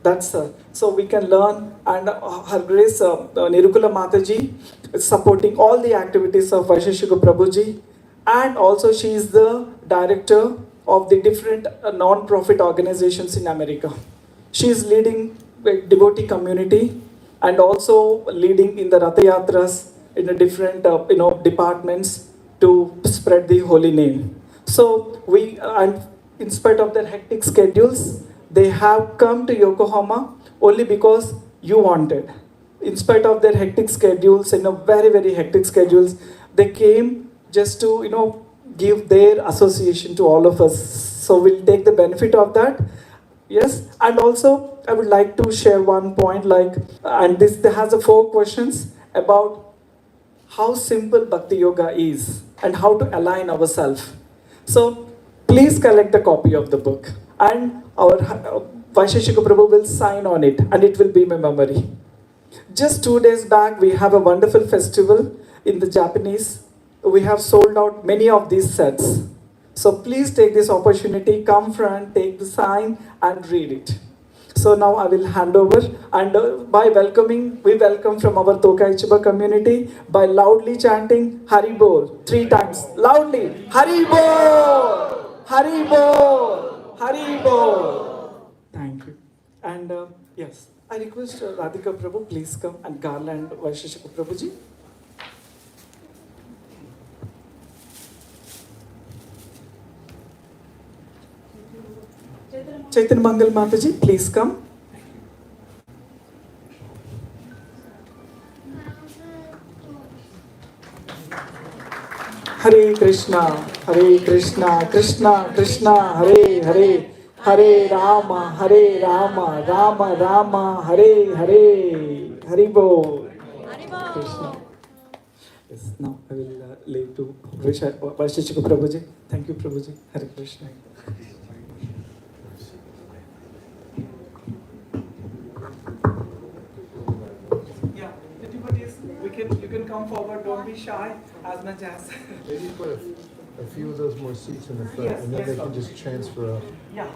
That's so we can learn, and Her Grace Nirukula Mataji is supporting all the activities of Vaisesika Prabhuji, and also she is the director of the different non-profit organizations in America. She is leading a devotee community and also leading in the Ratha Yatras in the different departments to spread the holy name. So we, and in spite of their hectic schedules, they have come to Yokohama only because you wanted. In spite of their hectic schedules, very, very hectic schedules, they came just to, give their association to all of us. So we'll take the benefit of that. Yes, and also I would like to share one point, and this has 4 questions about how simple bhakti yoga is and how to align ourselves. So please collect a copy of the book, and our Vaisesika Prabhu will sign on it, and it will be my memory. Just 2 days back, we have a wonderful festival in the Japanese. We have sold out many of these sets. So please take this opportunity, come front, take the sign and read it. So now I will hand over, and by welcoming, we welcome from our Tokai Chiba community by loudly chanting Hari Bol 3 times. Loudly, Hari Bol! Hari Bol! Hari Bol! Thank you. And yes, I request Radhika Prabhu, please come and garland Vaisesika Prabhuji. Chaitanya Mangal Mataji, please come. Hare Krishna, Krishna Krishna, Hare Hare, Hare Rama, Rama Rama, Hare Hare, Hari Bol. Krishna. Yes, now I will leave to Vaisesika Prabhuji. Thank you, Prabhuji. Hare Krishna. You can come forward, don't be shy as much as. Maybe put a few of those more seats in the front, Yes, and then yes, they can just transfer up. Yeah.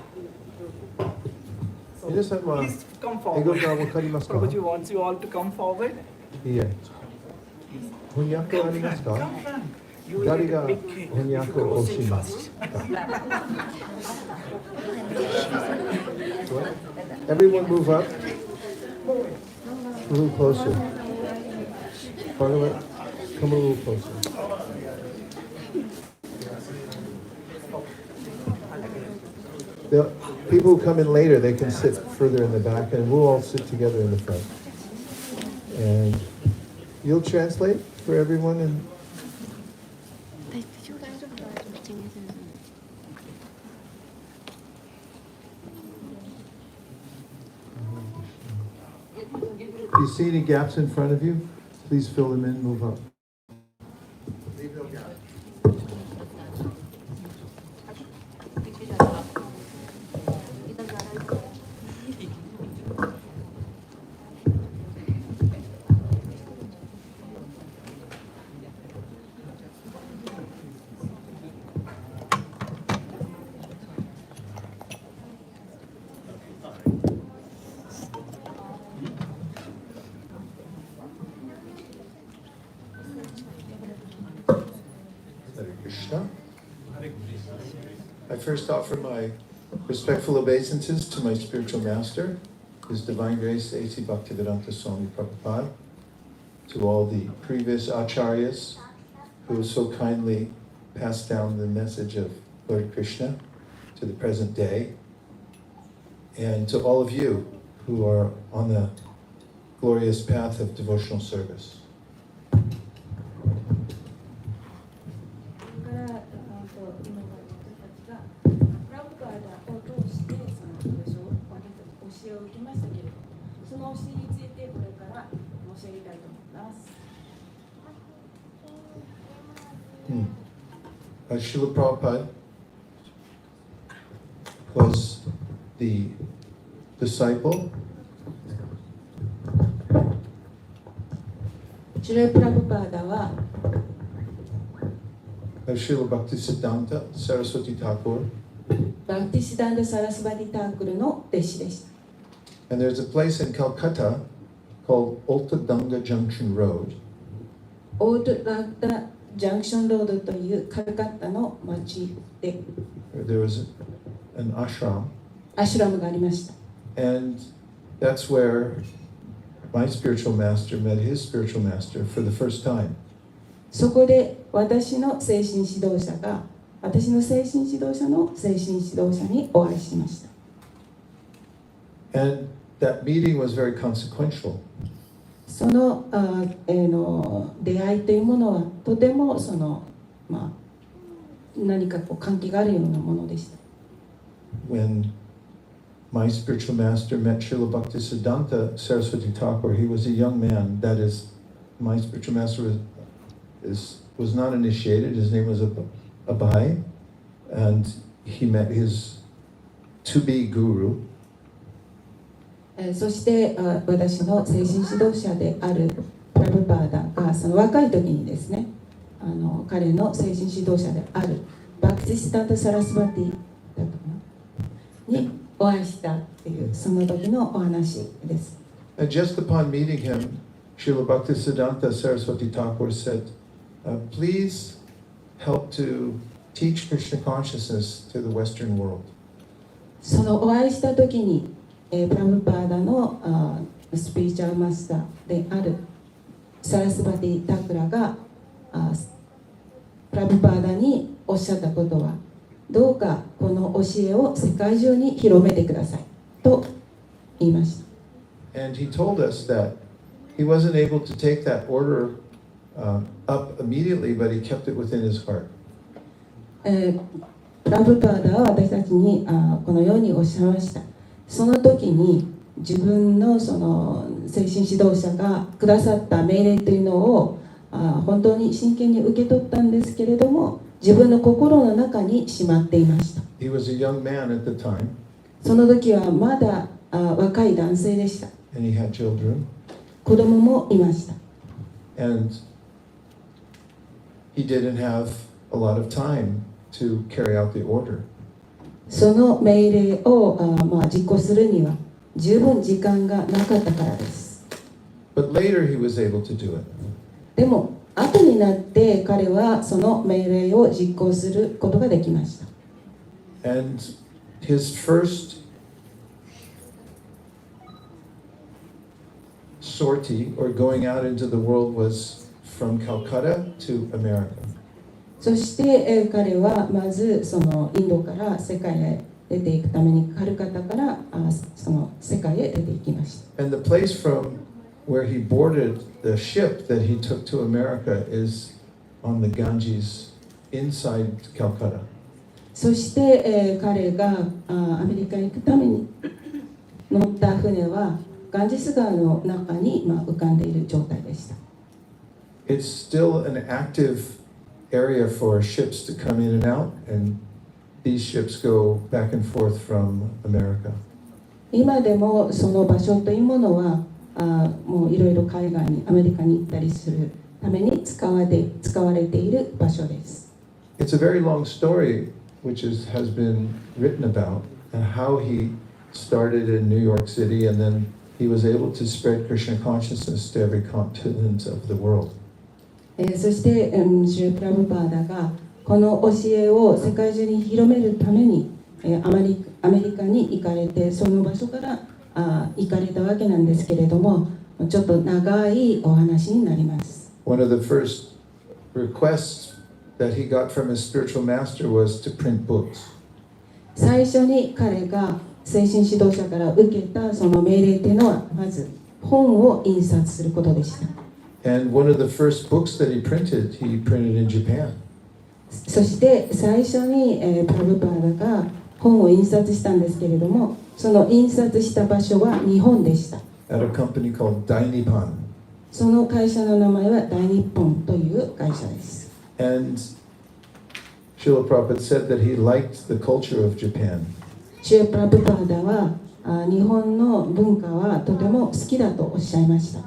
So Please come forward. Prabhuji wants you all to come forward. Yeah. Honyaku arimasu ka? Come front. You will Dari get a ga big cake. honyaku oshimasu? What? Everyone move up. A little closer. Part of it. Come a little closer. People who come in later, they can sit further in the back, and we'll all sit together in the front. And you'll translate for everyone. And if you see any gaps in front of you, please fill them in, move up. Leave no gap. I first offer my respectful obeisances to my spiritual master, His Divine Grace A.C. Bhaktivedanta Swami Prabhupada, to all the previous acharyas who so kindly passed down the message of Lord Krishna to the present day, and to all of you who are on the glorious path of devotional service. Srila Prabhupada was the disciple of Srila Bhaktisiddhanta Saraswati Thakur. バクティシダンダ・サラスバティ・タークルの弟子でした。And there's a place in Calcutta called Ottadanga Junction Road. オートラッタジャンクションロードというカルカッタの町で There was an ashram, アシュラムがありました。 and that's where my spiritual master met his spiritual master for the first time. そこで私の精神指導者が私の精神指導者の精神指導者にお会いしました。 And that meeting was very consequential. その出会いというものはとても何か関係があるようなものでした。 When my spiritual master met Srila Bhaktisiddhanta Saraswati Thakur, he was a young man. That is, my spiritual master was not initiated. His name was Abai, and he met his to-be guru. そして私の精神指導者であるプラブパーダがその若い時にですね、彼の精神指導者であるバクティシダンタ・サラスバティだったかなにお会いしたっていうその時のお話です。 And just upon meeting him, Srila Bhaktisiddhanta Saraswati Thakur said, please help to teach Krishna consciousness to the Western world. そのお会いした時にプラブパーダのスピリチュアルマスターであるサラスバティ・タクラがプラブパーダにおっしゃったことは、どうかこの教えを世界中に広めてくださいと言いました。 And he told us that he wasn't able to take that order up immediately, but he kept it within his heart. プラブパーダは私たちにこのようにおっしゃいました。その時に自分のその精神指導者がくださった命令というのを本当に真剣に受け取ったんですけれども、自分の心の中にしまっていました。 He was a young man at the time, その時はまだ若い男性でした。 and he had children, 子供もいました。 and he didn't have a lot of time to carry out the order. その命令を実行するには十分時間がなかったからです。 But later he was able to do it. でも後になって彼はその命令を実行することができました。 And his first sortie or going out into the world was from Calcutta to America. そして彼はまずそのインドから世界へ出ていくためにカルカタからその世界へ出ていきました。 And the place from where he boarded the ship that he took to America is on the Ganges inside Calcutta. そして、彼がアメリカに行くために乗った船はガンジス川の中に、浮かんでいる状態でした。 It's still an active area for ships to come in and out, and these ships go back and forth from America. 今でもその場所というものはもういろいろ海外にアメリカに行ったりするために使われている場所です。 It's a very long story which has been written about and how he started in New York City and then he was able to spread Krishna consciousness to every continent of the world. そして、シュリ・プラブパーダがこの教えを世界中に広めるために、アメリカに行かれてその場所から行かれたわけなんですけれども、ちょっと長いお話になります。 One of the first requests that he got from his spiritual master was to print books. 最初に彼が精神指導者から受けたその命令というのはまず本を印刷することでした。 And one of the first books that he printed in Japan. そして最初に、プラブパーダが本を印刷したんですけれども、その印刷した場所は日本でした。 At a company called Dainipan. その会社の名前は大日本という会社です。 And Srila Prabhupada said that he liked the culture of Japan. シュリ・プラブパーダは日本の文化はとても好きだとおっしゃいました。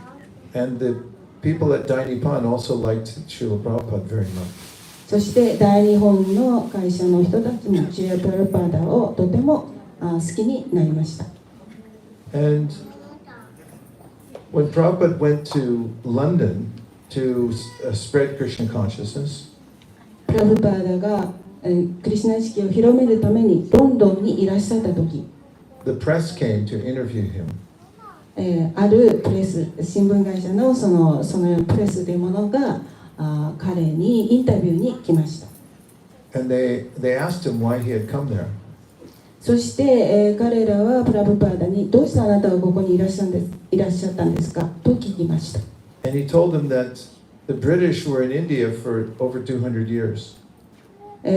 And the people at Dainipan also liked Srila Prabhupada very much. そして大日本の会社の人たちもシュリ・プラブパーダをとても好きになりました。And when Prabhupada went to London to spread Krishna consciousness, プラブパーダがクリシュナ意識を広めるためにロンドンにいらっしゃった時、the press came to interview him. あるプレス新聞会社のそのプレスというものが彼にインタビューに来ました。And they asked him why he had come there. そして、彼らはプラブパーダにどうしてあなたがここにいらっしゃったんですかと聞きました。And he told them that the British were in India for over 200 years.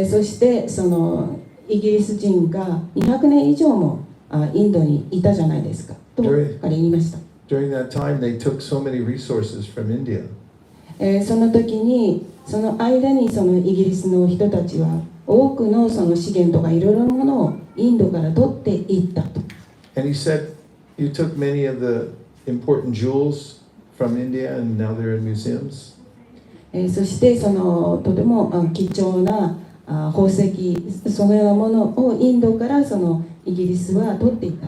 そしてそのイギリス人が200年以上もインドにいたじゃないですかと彼言いました。During that time, they took so many resources from India. その時にその間にそのイギリスの人たちは多くのその資源とかいろいろなものをインドから取っていったと。And he said, you took many of the important jewels from India and now they're in museums. そしてそのとても貴重な宝石そのようなものをインドからそのイギリスは取っていた。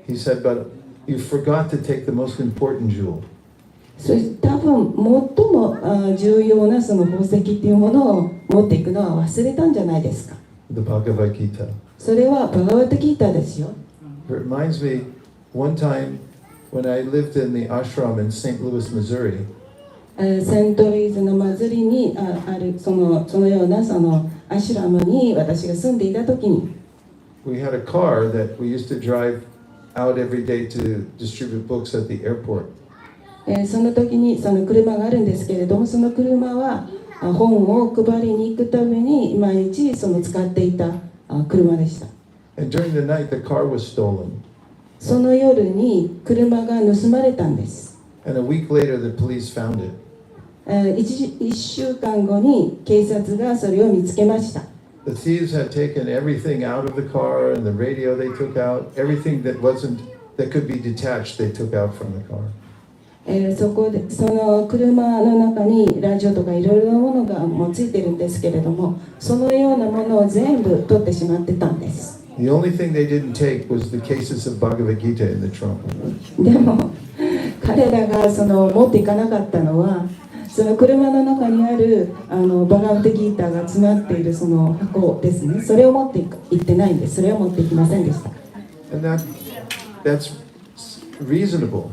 He said, but you forgot to take the most important jewel. そして多分最も重要なその宝石っていうものを持っていくのは忘れたんじゃないですか。The Bhagavad Gita. それはバガバットギーターですよ。It reminds me one time when I lived in the ashram in St. Louis, Missouri. セントルイズの祭りにあるそのようなそのアシュラムに私が住んでいた時に We had a car that we used to drive out every day to distribute books at the airport. その時にその車があるんですけれども、その車は本を配りに行くために毎日その使っていた車でした。And during the night, the car was stolen. その夜に車が盗まれたんです。And a week later, the police found it. 1週間後に警察がそれを見つけました。The thieves had taken everything out of the car and the radio they took out, everything that could be detached, they took out from the car. そこでその車の中にラジオとかいろいろなものがもうついてるんですけれども、そのようなものを全部取ってしまってたんです。The only thing they didn't take was the cases of Bhagavad Gita in the trunk. でも彼らがその持っていかなかったのは、その車の中にあるバガバットギーターが詰まっているその箱ですね。それを持っていってないんです。それを持っていきませんでした。And that's reasonable.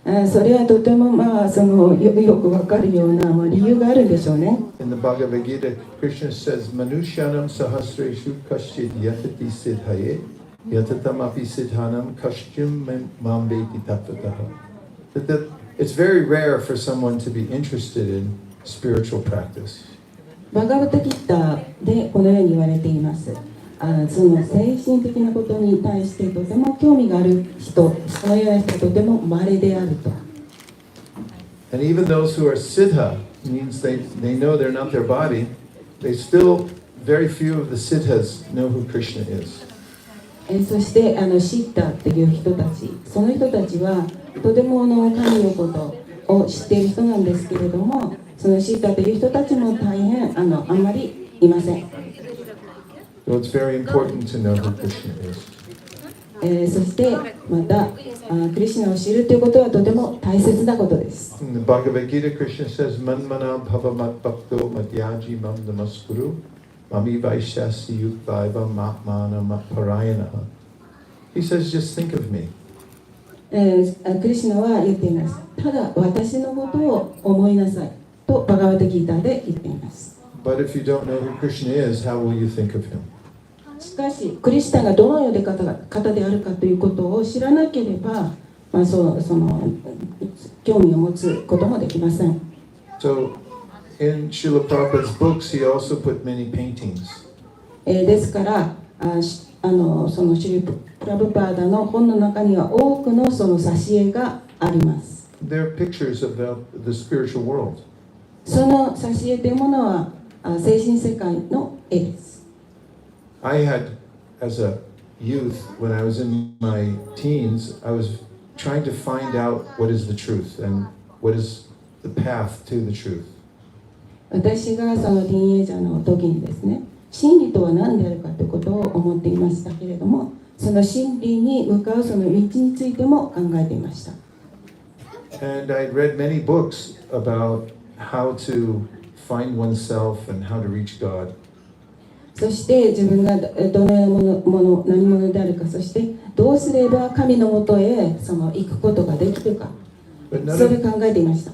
それはとてもそのよくわかるような理由があるんでしょうね。In the Bhagavad Gita, Krishna says, Manushyanam sahasreshu kashchid yatati siddhaye, yatatamapi siddhanam kashchim mambeti tattvataha. That it's very rare for someone to be interested in spiritual practice. バガバットギーターでこのように言われています。その精神的なことに対してとても興味がある人、そのような人はとても稀であると。And even those who are siddha, means they know they're not their body, they still, very few of the siddhas know who Krishna is. そしてシッターっていう人たち、その人たちはとても神のことを知っている人なんですけれども、そのシッターという人たちも大変あんまりいません。So it's very important to know who Krishna is. そしてまたクリシュナを知るということはとても大切なことです。In the Bhagavad Gita, Krishna says, Manmana bhava bhakto madhyaji mam namaskuru, mami vaishasi yuktaiva matmana matparayanaha. He says, just think of me. クリシュナは言っています。ただ私のことを思いなさいとバガバットギーターで言っています。But if you don't know who Krishna is, how will you think of him? しかしクリシュナがどのような方であるかということを知らなければ、その興味を持つこともできません。So, in Srila Prabhupada's books, he also put many paintings. ですからそのシュリ・プラブパーダの本の中には多くのその挿絵があります。They're pictures of the spiritual world. その挿絵というものは精神世界の絵です。I had, as a youth, when I was in my teens, I was trying to find out what is the truth and what is the path to the truth. 私がそのティーンエイジャーの時にですね、真理とは何であるかということを思っていましたけれども、その真理に向かうその道についても考えていました。And I'd read many books about how to find oneself and how to reach God. そして自分がどのようなもの、何者であるか、そしてどうすれば神のもとへ行くことができるか、それ考えていました。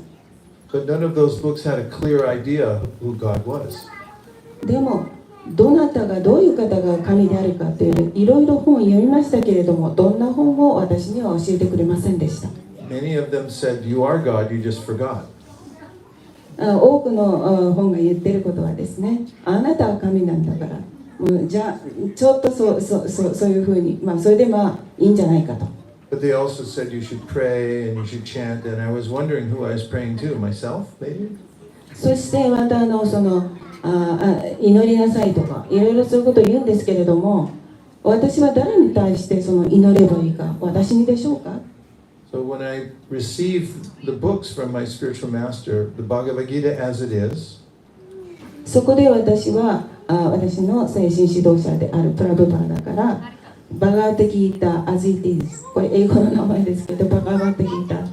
But none of those books had a clear idea who God was. でもどなたがどういう方が神であるかといういろいろ本を読みましたけれども、どんな本も私には教えてくれませんでした。Many of them said, "You are God, you just forgot." 多くの本が言ってることはですね、あなたは神なんだから、じゃあちょっとそういうふうに、それでいいんじゃないかと。But they also said you should pray and you should chant, and I was wondering who I was praying to, myself, maybe? そしてまた祈りなさいとかいろいろそういうことを言うんですけれども、私は誰に対して祈ればいいか、私にでしょうか。So when I received the books from my spiritual master, the Bhagavad Gita as it is, そこで私は私の精神指導者であるプラブパーダからバガーテギータ as it is、 これ英語の名前ですけど、バガーテギータ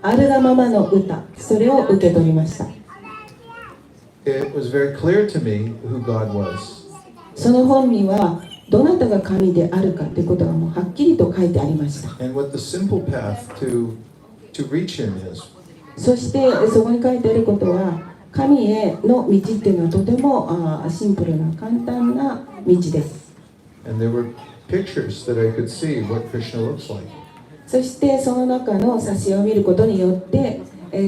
あるがままの歌、それを受け取りました。it was very clear to me who God was. その本にはどなたが神であるかということがもうはっきりと書いてありました。And what the simple path to reach Him is. そしてそこに書いてあることは、神への道っていうのはとてもシンプルな簡単な道です。And there were pictures that I could see what Krishna looks like. そしてその中の挿絵を見ることによって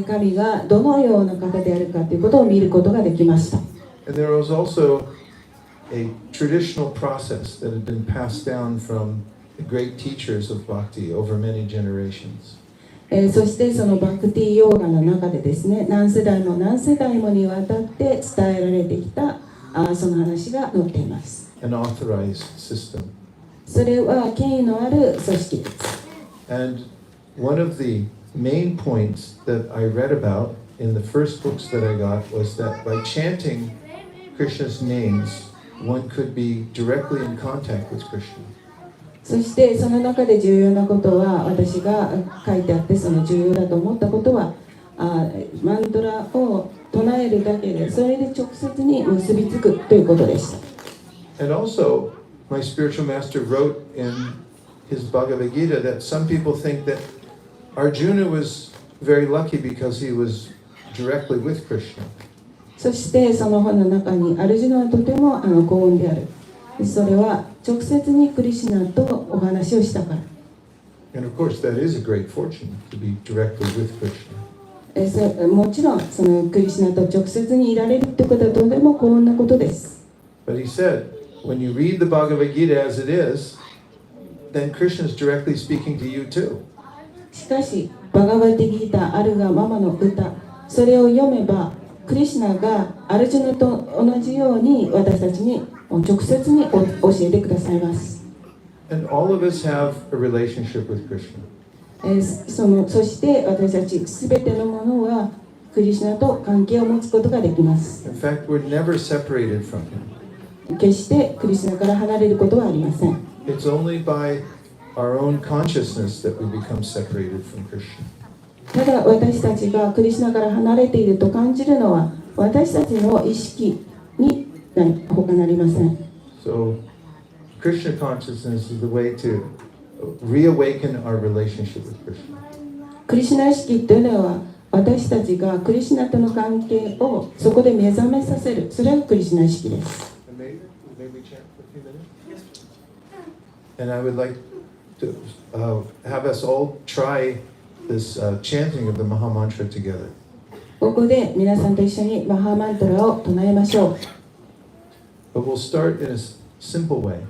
神がどのような方であるかということを見ることができました。And there was also a traditional process that had been passed down from the great teachers of bhakti over many generations. そしてそのバクティヨーガの中でですね、何世代も何世代もにわたって伝えられてきたその話が載っています。An authorized system. それは権威のある組織です。And one of the main points that I read about in the first books that I got was that by chanting Krishna's names, one could be directly in contact with Krishna. そしてその中で重要なことは、私が書いてあってその重要だと思ったことは、マントラを唱えるだけでそれで直接に結びつくということでした。And also, my spiritual master wrote in his Bhagavad Gita that some people think that Arjuna was very lucky because he was directly with Krishna. そしてその本の中にアルジュナはとても幸運である。それは直接にクリシュナとお話をしたから。And of course, that is a great fortune to be directly with Krishna. もちろんそのクリシュナと直接にいられるということはとても幸運なことです。But he said, when you read the Bhagavad Gita as it is, then Krishna is directly speaking to you too. しかし、バガバティギータあるがままの歌、それを読めば、クリシュナがアルジュナと同じように私たちに直接に教えてくださいます。And all of us have a relationship with Krishna. そして私たちすべてのものはクリシュナと関係を持つことができます。In fact, we're never separated from him. 決してクリシュナから離れることはありません。It's only by our own consciousness that we become separated from Krishna. ただ私たちがクリシュナから離れていると感じるのは私たちの意識に他なりません。So, Krishna consciousness is the way to reawaken our relationship with Krishna. クリシュナ意識というのは私たちがクリシュナとの関係をそこで目覚めさせる、それがクリシュナ意識です。May we chant for a few minutes? And I would like to have us all try this chanting of the Maha Mantra together. ここで皆さんと一緒にマハマントラを唱えましょう。But we'll start in a simple way.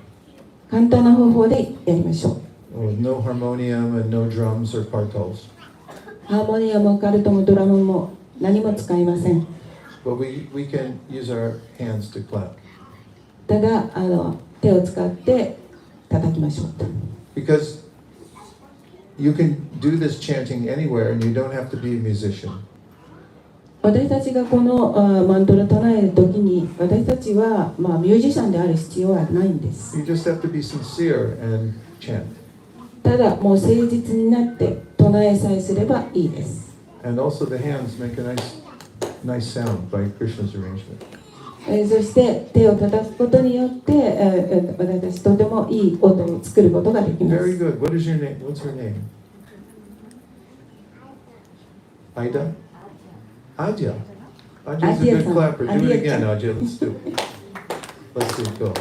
簡単な方法でやりましょう。With no harmonium and no drums or partols. ハーモニアもカルトもドラムも何も使いません。But we can use our hands to clap. ただ手を使って叩きましょう。Because you can do this chanting anywhere and you don't have to be a musician. 私たちがこのマントラを唱えるときに、私たちは、ミュージシャンである必要はないんです。You just have to be sincere and chant. ただ、もう誠実になって唱えさえすればいいです。And also the hands make a nice sound by Krishna's arrangement. そして手を叩くことによって、私たちとてもいい音を作ることができます。Very good. What is your name? What's her name? Aida? Aja. Aja's a good clapper. Do it again, Aja. Let's do it. Let's see it go.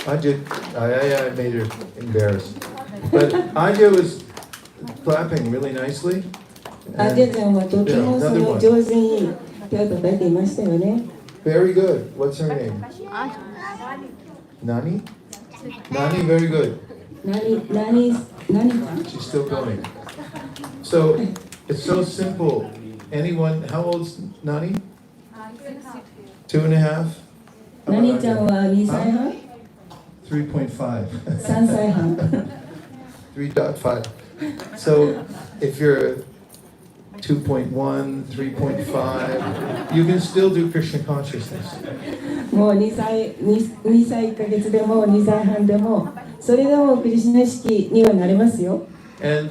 Aja, I made her embarrassed. But Aja was clapping really nicely. アジアちゃんはとてもその上手に手を叩いていましたよね。Very good. What's her name? Nani? Nani, very good. 何 She's still going. So it's so simple. Anyone, how old's Nani? 2.5? 何ちゃんは2歳半 3.5. 3歳半 3.5. So if you're 2.1, 3.5, you can still do Krishna consciousness. もう2歳1ヶ月でも2歳半でもそれでもクリシュナ意識にはなれますよ。 And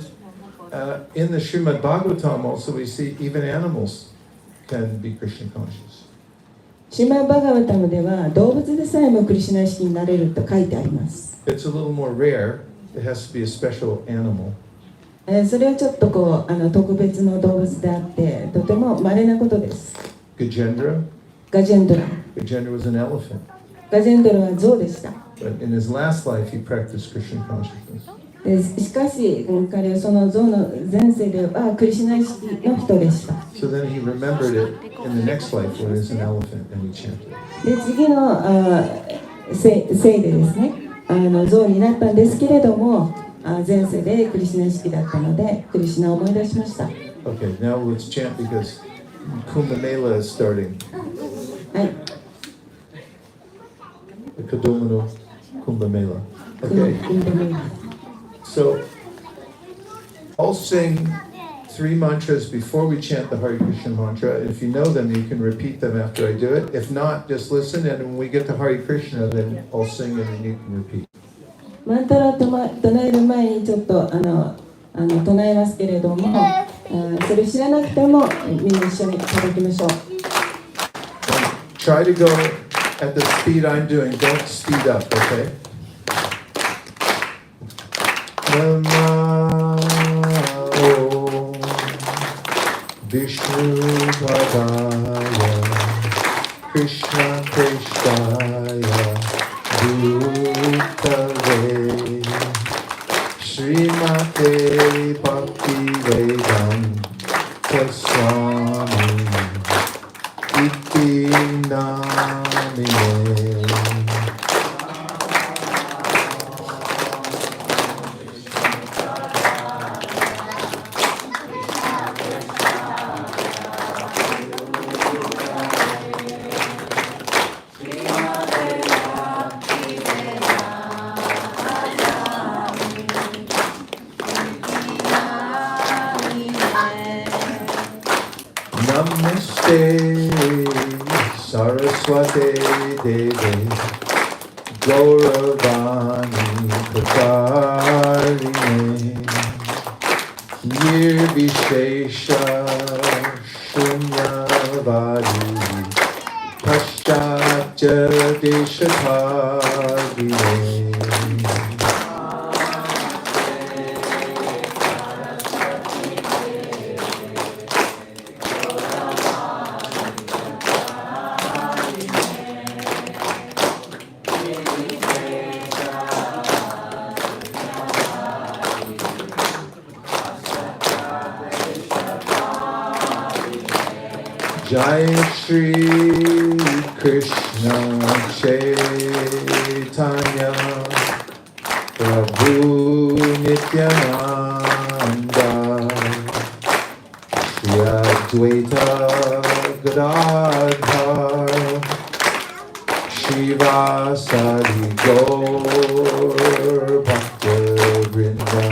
in the Srimad Bhagavatam also we see even animals can be Krishna conscious. シマバガワタムでは動物でさえもクリシュナ意識になれると書いてあります。 It's a little more rare. It has to be a special animal. それはちょっと特別の動物であってとても稀なことです。 Gajendra. ガジェンドラ Gajendra was an elephant. ガジェンドラは象でした。 But in his last life, he practiced Krishna consciousness. しかし彼はその象の前世ではクリシュナ意識の人でした。 So then he remembered it in the next life when he was an elephant and he chanted. で次の生でですね象になったんですけれども前世でクリシュナ意識だったのでクリシュナを思い出しました。 Okay, now let's chant because Kumbh Mela is starting. はい。 The Kadumanu Kumbh Mela. Okay, so I'll sing 3 mantras before we chant the Hare Krishna mantra. If you know them, you can repeat them after I do it. If not, just listen, and when we get to Hare Krishna, then I'll sing it and you can repeat. マントラを唱える前にちょっと唱えますけれどもそれ知らなくてもみんな一緒に叩きましょう。 Try to go at the speed I'm doing. Don't speed up, okay? Namo Vishnu Padaya Krishna Krishnaya Bhutale Srimate Bhaktivedanta Swami Iti Namine. Namaste Saraswate Deve Gauravani Pracharine Nirvishesha Shunyavadi Paschatya Deshatagine. Jai Shri Krishna Chaitanya Prabhu Nityananda Shri Advaita Gadadhar Shivasari Gaur Bhakta Vrinda.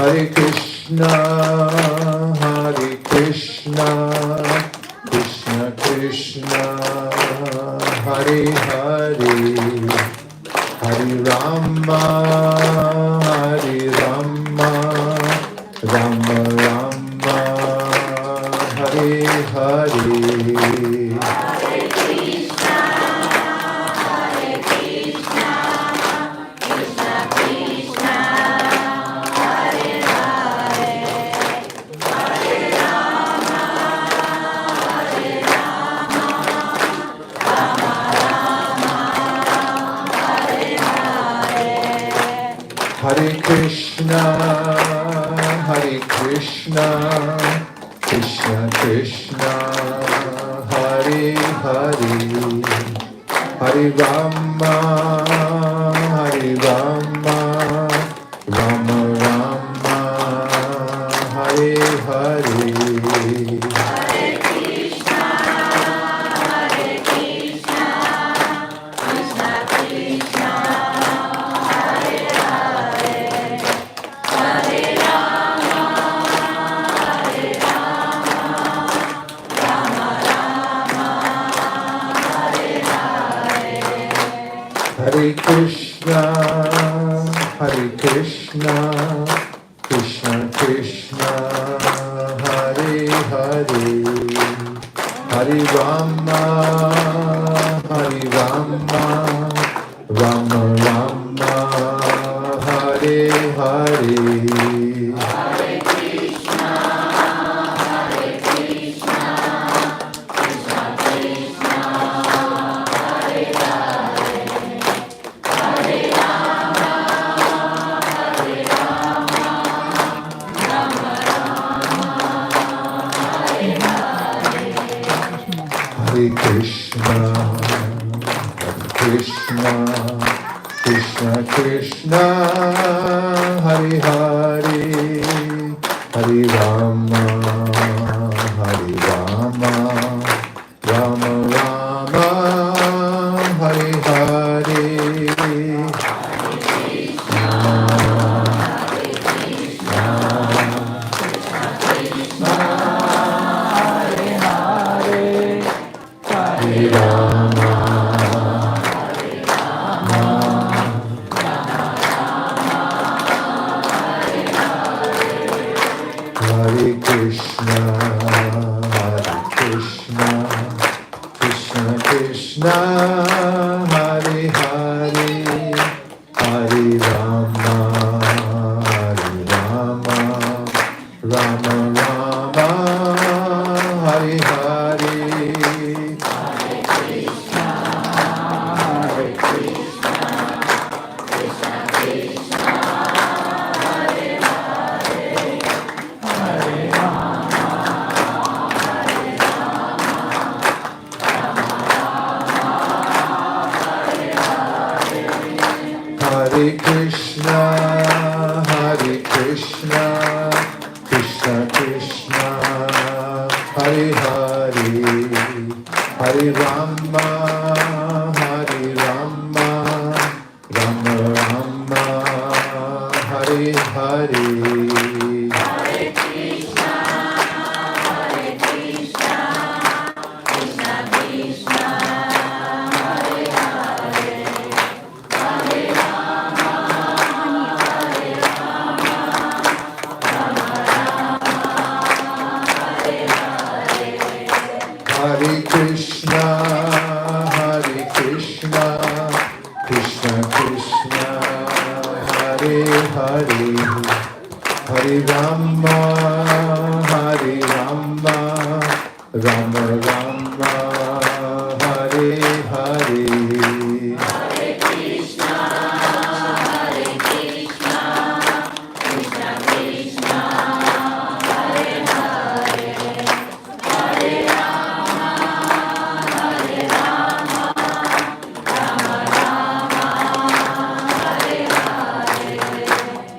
Hare Krishna, Hare Krishna, Krishna Krishna, Hare Hare, Hare Rama, Hare Rama, Rama Rama, Hare Hare. Hare Krishna, Hare Krishna, Krishna Krishna, Hare Hare, Hare Rama, Hare Rama, Rama Rama, Hare Hare. Hare Krishna, Hare Krishna, Krishna Krishna, Hare Hare, Hare Rama, Hare Rama, Rama Rama, Hare Hare. Hare Krishna, Krishna, Krishna Krishna, Hare Hare, Hare Rama, Hare Rama, Rama Rama, Hare Hare. Hare Rama, Hare Krishna, Hare Krishna, Krishna Krishna, Hare Hare, Hare Rama, Hare Rama, Rama Rama, Hare Hare. Hare Krishna, Hare Krishna, Krishna Krishna, Hare Hare, Hare Rama, Hare Rama, Rama Rama, Hare Hare. Hare Krishna, Hare Krishna, Krishna Krishna, Hare Hare, Hare Rama, Hare Rama, Rama Rama, Hare Hare.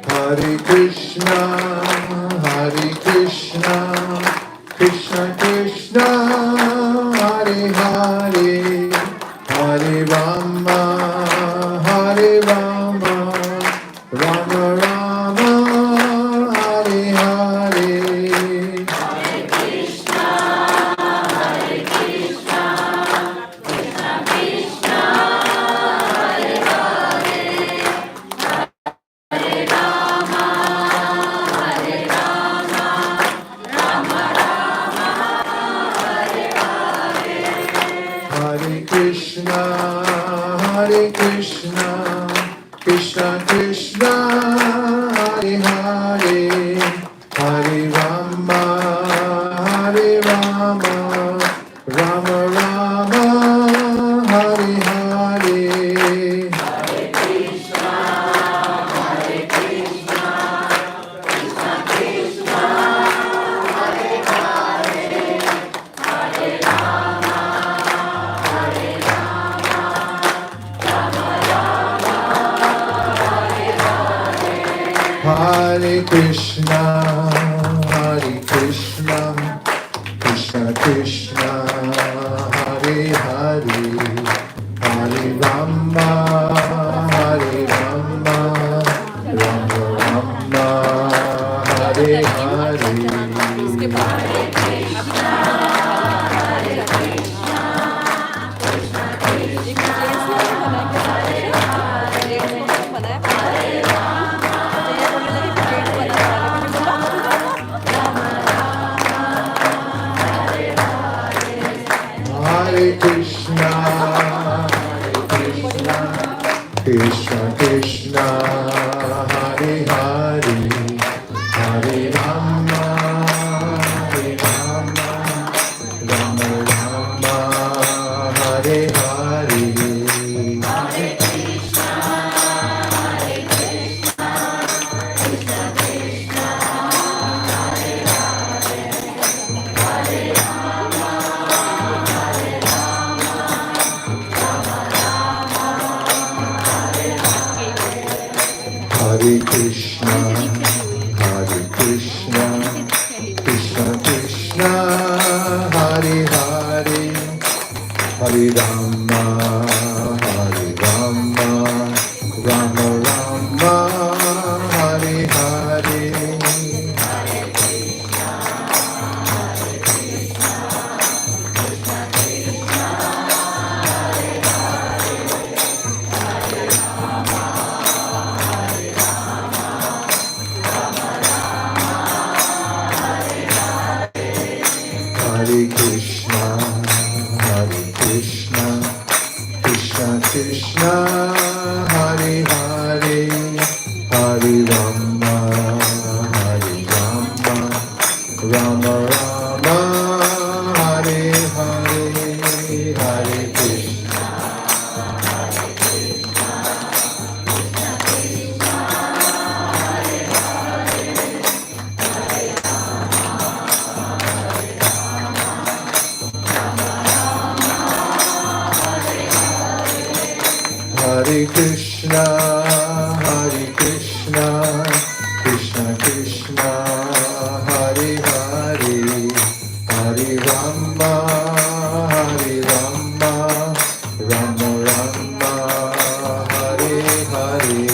Hare Krishna, Hare Krishna, Krishna, Hare Krishna, Krishna Krishna, Hare Hare, Hare Rama, Hare Rama, Rama Rama, Hare Hare. Hare Krishna, Hare Krishna, Krishna Krishna, Hare Hare, Hare Rama, Hare Rama, Rama Rama, Hare Hare. Hare Krishna, Krishna, Krishna Krishna, Hare Hare, Hare Rama, Hare Rama, Rama Rama, Hare Hare. Hare Krishna, Hare Krishna, Krishna Krishna, Hare Hare, Hare Rama, Hare Rama, Rama Rama, Hare Hare. Hare Krishna, Hare Krishna, Krishna Krishna, Hare Hare, Hare Rama, Hare Rama, Rama Rama, Hare Hare, Hare Krishna. Hare Krishna, Hare Krishna, Krishna Krishna, Hare Hare, Hare Rama, Hare Rama, Rama Rama, Hare Hare.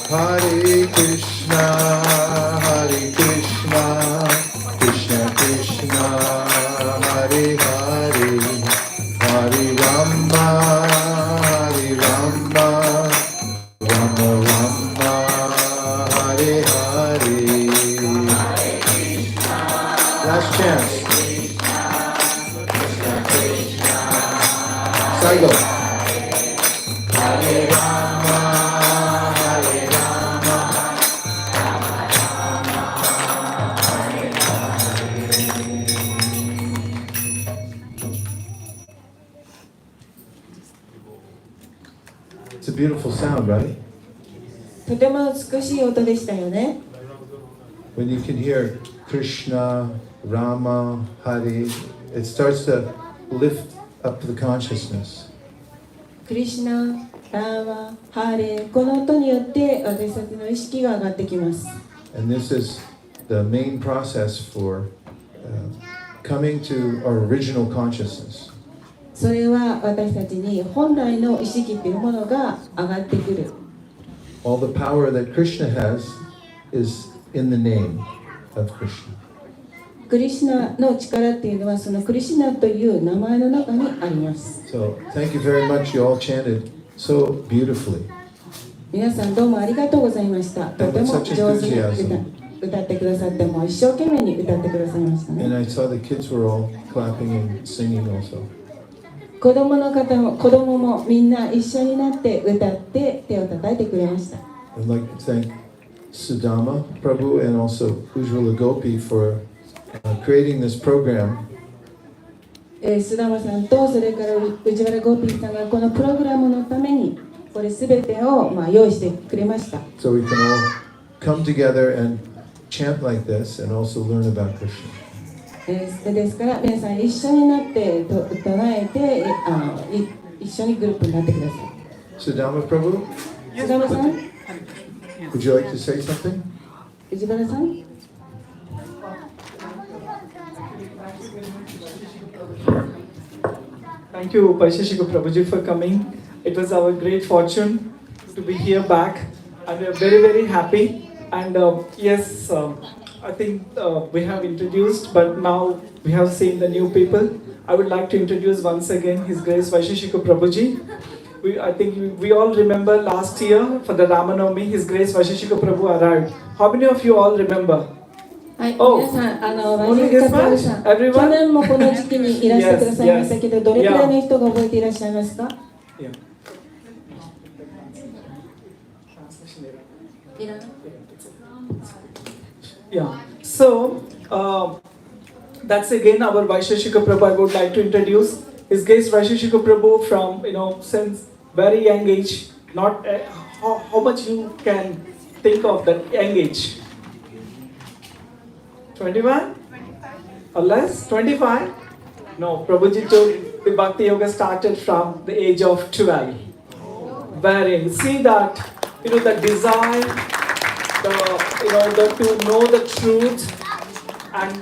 Hare Krishna, Hare Krishna, Krishna Krishna, Hare Hare, Hare Rama, Hare Rama, Rama Rama, Hare Hare. Last chance. Saigo. Hare Rama, Hare Rama. It's a beautiful sound, right? とても美しい音でしたよね。 When you can hear Krishna, Rama, Hare, it starts to lift up the consciousness. クリシュナ、ラーマ、ハーレー、この音によって私たちの意識が上がってきます。 And this is the main process for coming to our original consciousness. それは私たちに本来の意識というものが上がってくる。 All the power that Krishna has is in the name of Krishna. クリシュナの力っていうのはそのクリシュナという名前の中にあります。 So thank you very much. You all chanted so beautifully. 皆さんどうもありがとうございました。とても上手に歌ってくださって、もう一生懸命に歌ってくださいましたね。 And I saw the kids were all clapping and singing also. 子供もみんな一緒になって歌って手を叩いてくれました。 I'd like to thank Sudama Prabhu and also Ujjwala Gopi for creating this program. 須玉さんとそれから藤原ゴーピーさんがこのプログラムのためにこれすべてを用意してくれました。 So we can all come together and chant like this and also learn about Krishna. ですから皆さん一緒になって唱えて一緒にグループになってください。 Sudama Prabhu, 須玉さん、 would you like to say something? 藤原さん。 Thank you, Vaisesika Prabhuji, for coming. It was our great fortune to be here back, and we are very, very happy. And yes, I think we have introduced, but now we have seen the new people. I would like to introduce once again His Grace Vaisesika Prabhuji. I think we all remember last year for the RAMA His Grace Vaisesika Prabhu arrived. How many of you all remember? はい、Oh, 皆さん、only this much? 去 Everyone? 年もこの時期にいらしてくださいましたけど、 Yes, yes. どれくらいの人が覚えていらっしゃいますか？ Yeah. いらない？ Yeah. So that's again our Vaisesika Prabhu. I would like to introduce His Grace Vaisesika Prabhu from since very young age. Not how much you can think of that young age. 21 or less? 25? No, Prabhuji told the Bhakti Yoga started from the age of 12. Wherein, see that, the desire, to know the truth, and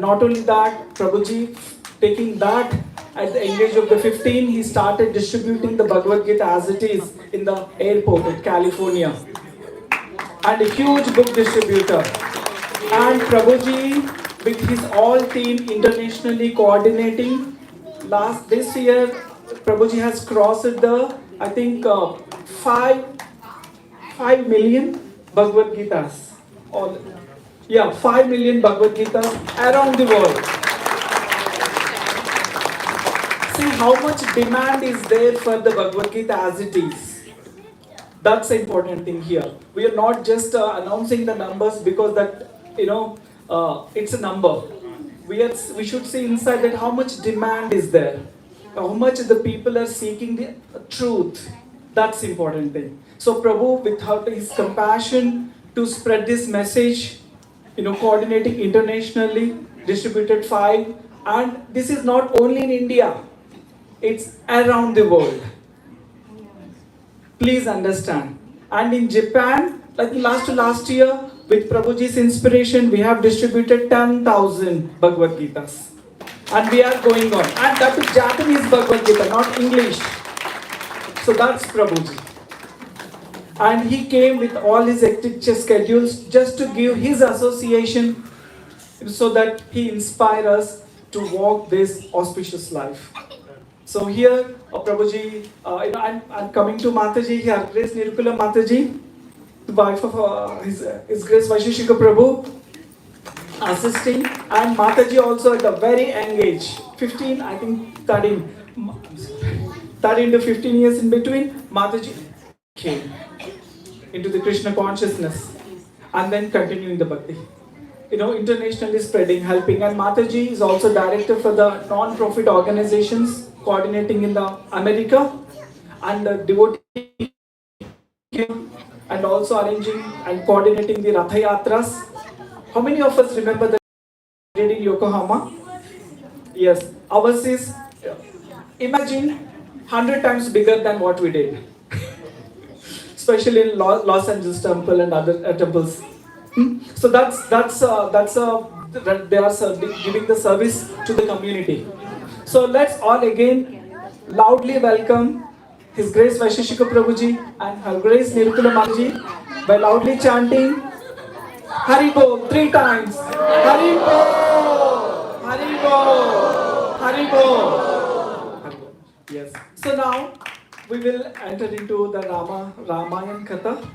not only that, Prabhuji taking that at the age of the 15, he started distributing the Bhagavad Gita as it is in the airport in California. And a huge book distributor. And Prabhuji, with his all team internationally coordinating, this year, Prabhuji has crossed the, I think, 5 million Bhagavad Gitas. 5 million Bhagavad Gitas around the world. See how much demand is there for the Bhagavad Gita as it is. That's the important thing here. We are not just announcing the numbers because that, it's a number. We should see inside that how much demand is there. How much the people are seeking the truth. That's the important thing. So Prabhu, without his compassion to spread this message, coordinating internationally, distributed 5. And this is not only in India. It's around the world. Please understand. And in Japan, like last year, with Prabhuji's inspiration, we have distributed 10,000 Bhagavad Gitas. And we are going on. And that is Japanese Bhagavad Gita, not English. So that's Prabhuji. And he came with all his hectic schedules just to give his association so that he inspire us to walk this auspicious life. So here, Prabhuji, I'm coming to Mataji here, Grace Nirukula Mataji, the wife of His Grace Vaisesika Prabhu, assisting, and Mataji also at a very young age, 15, I think 13 to 15 years in between, Mataji came into the Krishna consciousness and then continuing the bhakti. Internationally spreading, helping, and Mataji is also director for the non-profit organizations coordinating in the America and the devotee and also arranging and coordinating the Ratha Yatras. How many of us remember that we did in Yokohama? Yes, ours is, imagine, 100 times bigger than what we did. Especially in Los Angeles temple and other temples. So they are giving the service to the community. So let's all again loudly welcome His Grace Vaisesika Prabhuji and Her Grace Nirukula Mataji by loudly chanting Haribol, 3 times. Haribol, Haribol, Haribol. Yes. So now we will enter into the Ramayan Katha,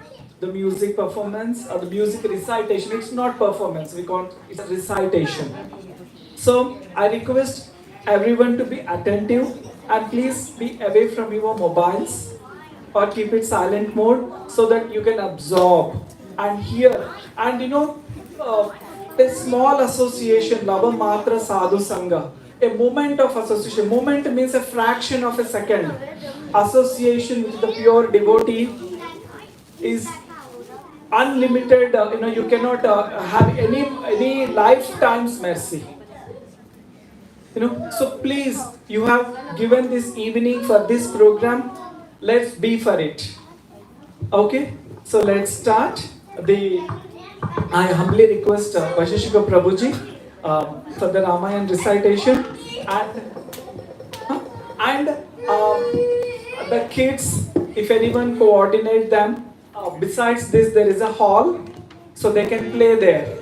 the music performance or the music recitation. It's not performance, we call it a recitation. So I request everyone to be attentive and please be away from your mobiles or keep it silent mode so that you can absorb and hear. And a small association, Lava Matra Sadhu Sangha, a moment of association. Moment means a fraction of a second. Association with the pure devotee is unlimited. You cannot have any lifetime's mercy. So please, you have given this evening for this program. Let's be for it. Okay, so let's start. I humbly request Vaisesika Prabhuji for the Ramayan recitation and the kids, if anyone coordinate them. Besides this, there is a hall, so they can play there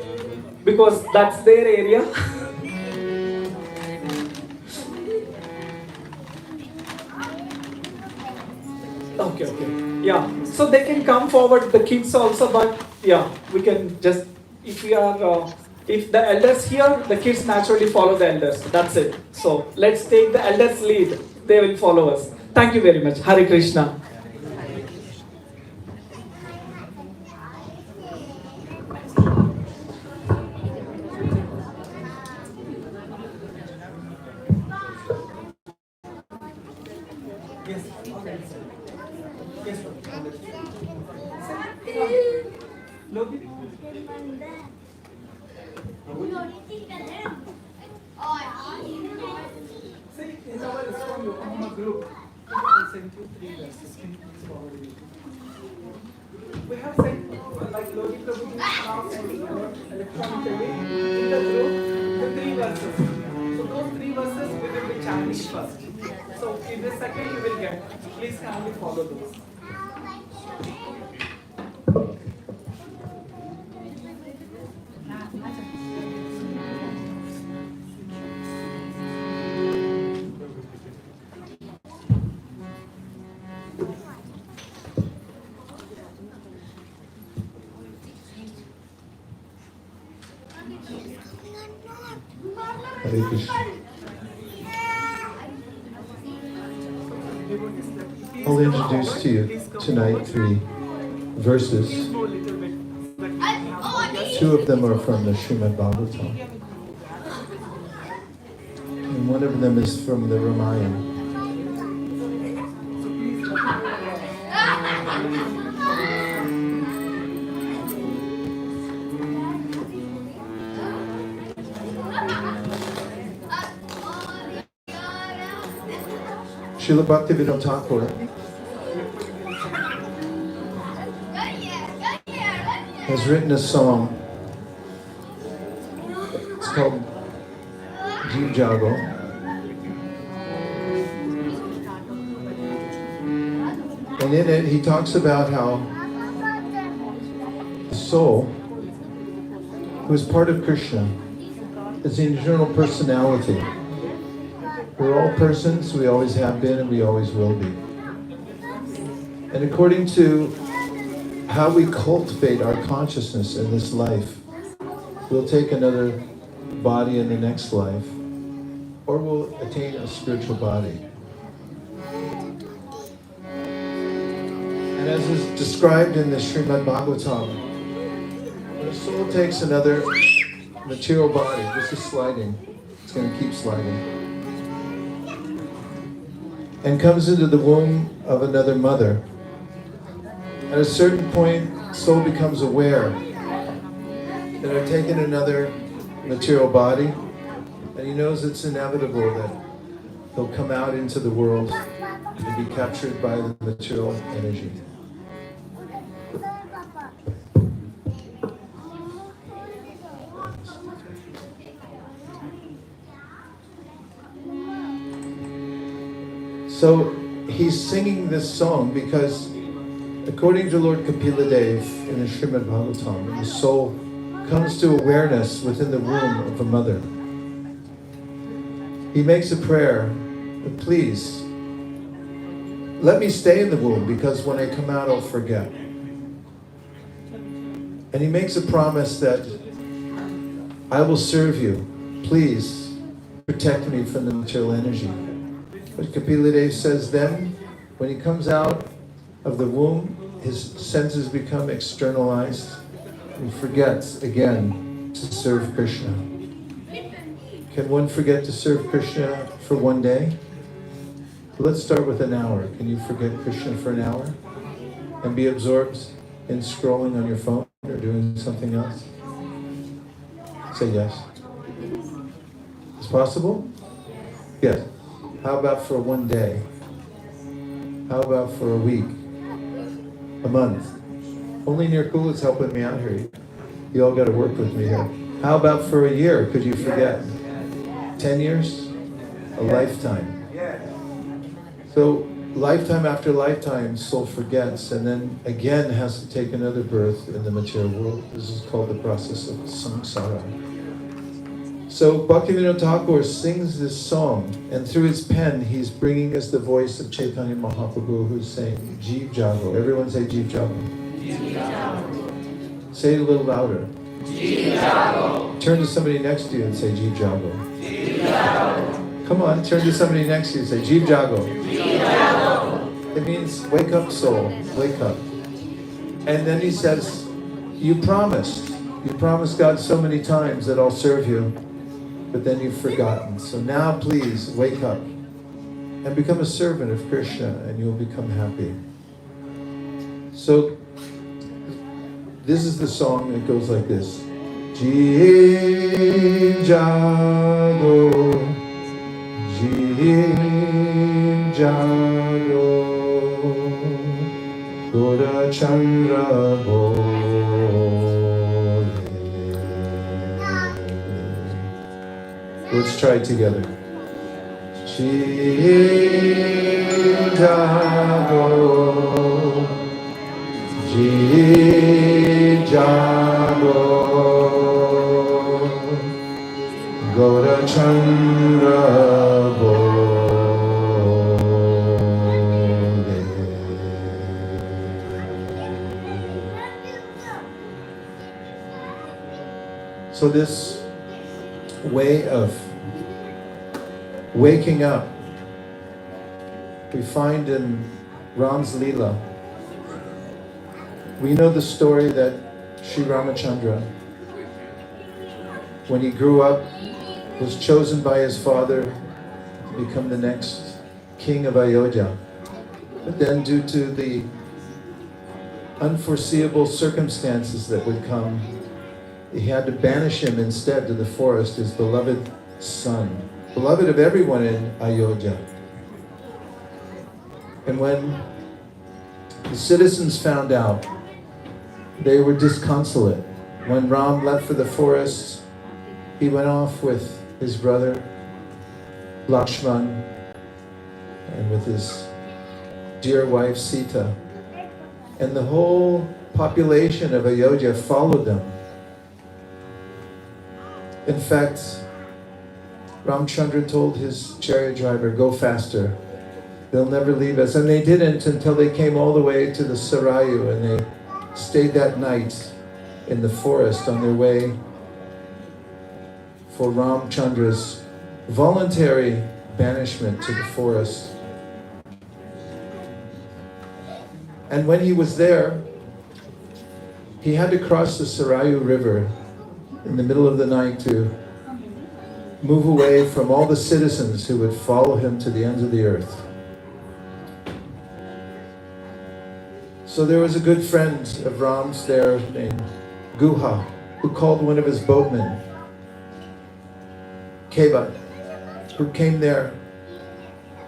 because that's their area. Okay. Yeah. So they can come forward, the kids also, but yeah, we can just, if the elders here, the kids naturally follow the elders. That's it. So let's take the elders' lead. They will follow us. Thank you very much. Hare Krishna. In our Iskcon Yokohama group, I sent you 3 verses. We have sent like Logi Prabhu electronically in the group the 3 verses. So those 3 verses we will be chanting first. So in the second you will get. Please kindly follow those. Hare Krishna. I'll introduce to you tonight 3 verses. 2 of them are from the Srimad Bhagavatam. And 1 of them is from the Ramayana. Srila Bhaktivinoda Thakur has written a song. It's called Jeev Jago. And in it he talks about how the soul, who is part of Krishna, is the internal personality. We're all persons, we always have been, and we always will be. And according to how we cultivate our consciousness in this life, we'll take another body in the next life, or we'll attain a spiritual body. And as is described in the Srimad Bhagavatam, when a soul takes another material body, this is sliding, it's going to keep sliding, and comes into the womb of another mother. At a certain point, soul becomes aware that I've taken another material body, and he knows it's inevitable that he'll come out into the world and be captured by the material energy. So he's singing this song because according to Lord Kapila Dev in the Srimad Bhagavatam, the soul comes to awareness within the womb of a mother. He makes a prayer, please, let me stay in the womb because when I come out I'll forget. And he makes a promise that I will serve you. Please protect me from the material energy. But Kapila Dev says then, when he comes out of the womb, his senses become externalized. He forgets again to serve Krishna. Can one forget to serve Krishna for one day? Let's start with an hour. Can you forget Krishna for an hour? And be absorbed in scrolling on your phone or doing something else? Say yes. It's possible? Yes. How about for one day? How about for a week? A month? Only Nirkul is helping me out here. You all got to work with me here. How about for a year? Could you forget? 10 years? A lifetime. So lifetime after lifetime, soul forgets and then again has to take another birth in the material world. This is called the process of samsara. So Bhaktivinoda Thakur sings this song, and through his pen, he's bringing us the voice of Chaitanya Mahaprabhu, who's saying, Jeev Jago. Everyone say Jeev Jago. Jeev Jago. Say it a little louder. Jeev Jago. Turn to somebody next to you and say Jeev Jago. Jeev Jago. Come on, turn to somebody next to you and say Jeev Jago. Jeev Jago. It means wake up, soul, wake up. And then he says, you promised God so many times that I'll serve you. But then you've forgotten. So now please wake up and become a servant of Krishna and you'll become happy. So this is the song that goes like this. Jeev Jago, Jeev Jago, Goda Chandra Bo. Let's try it together. Jeev Jago, Jeev Jago, Gaura Chandra Bole. So this way of waking up, we find in Ram's Leela. We know the story that Sri Ramachandra, when he grew up, was chosen by his father to become the next king of Ayodhya. But then due to the unforeseeable circumstances that would come, he had to banish him instead to the forest, his beloved son, beloved of everyone in Ayodhya. And when the citizens found out, they were disconsolate. When Ram left for the forest, he went off with his brother Lakshman and with his dear wife Sita. And the whole population of Ayodhya followed them. In fact, Ramchandra told his chariot driver, go faster. They'll never leave us. And they didn't until they came all the way to the Sarayu, and they stayed that night in the forest on their way for Ramchandra's voluntary banishment to the forest. And when he was there, he had to cross the Sarayu River in the middle of the night to move away from all the citizens who would follow him to the ends of the earth. So there was a good friend of Ram's there named Guha, who called one of his boatmen, Keva, who came there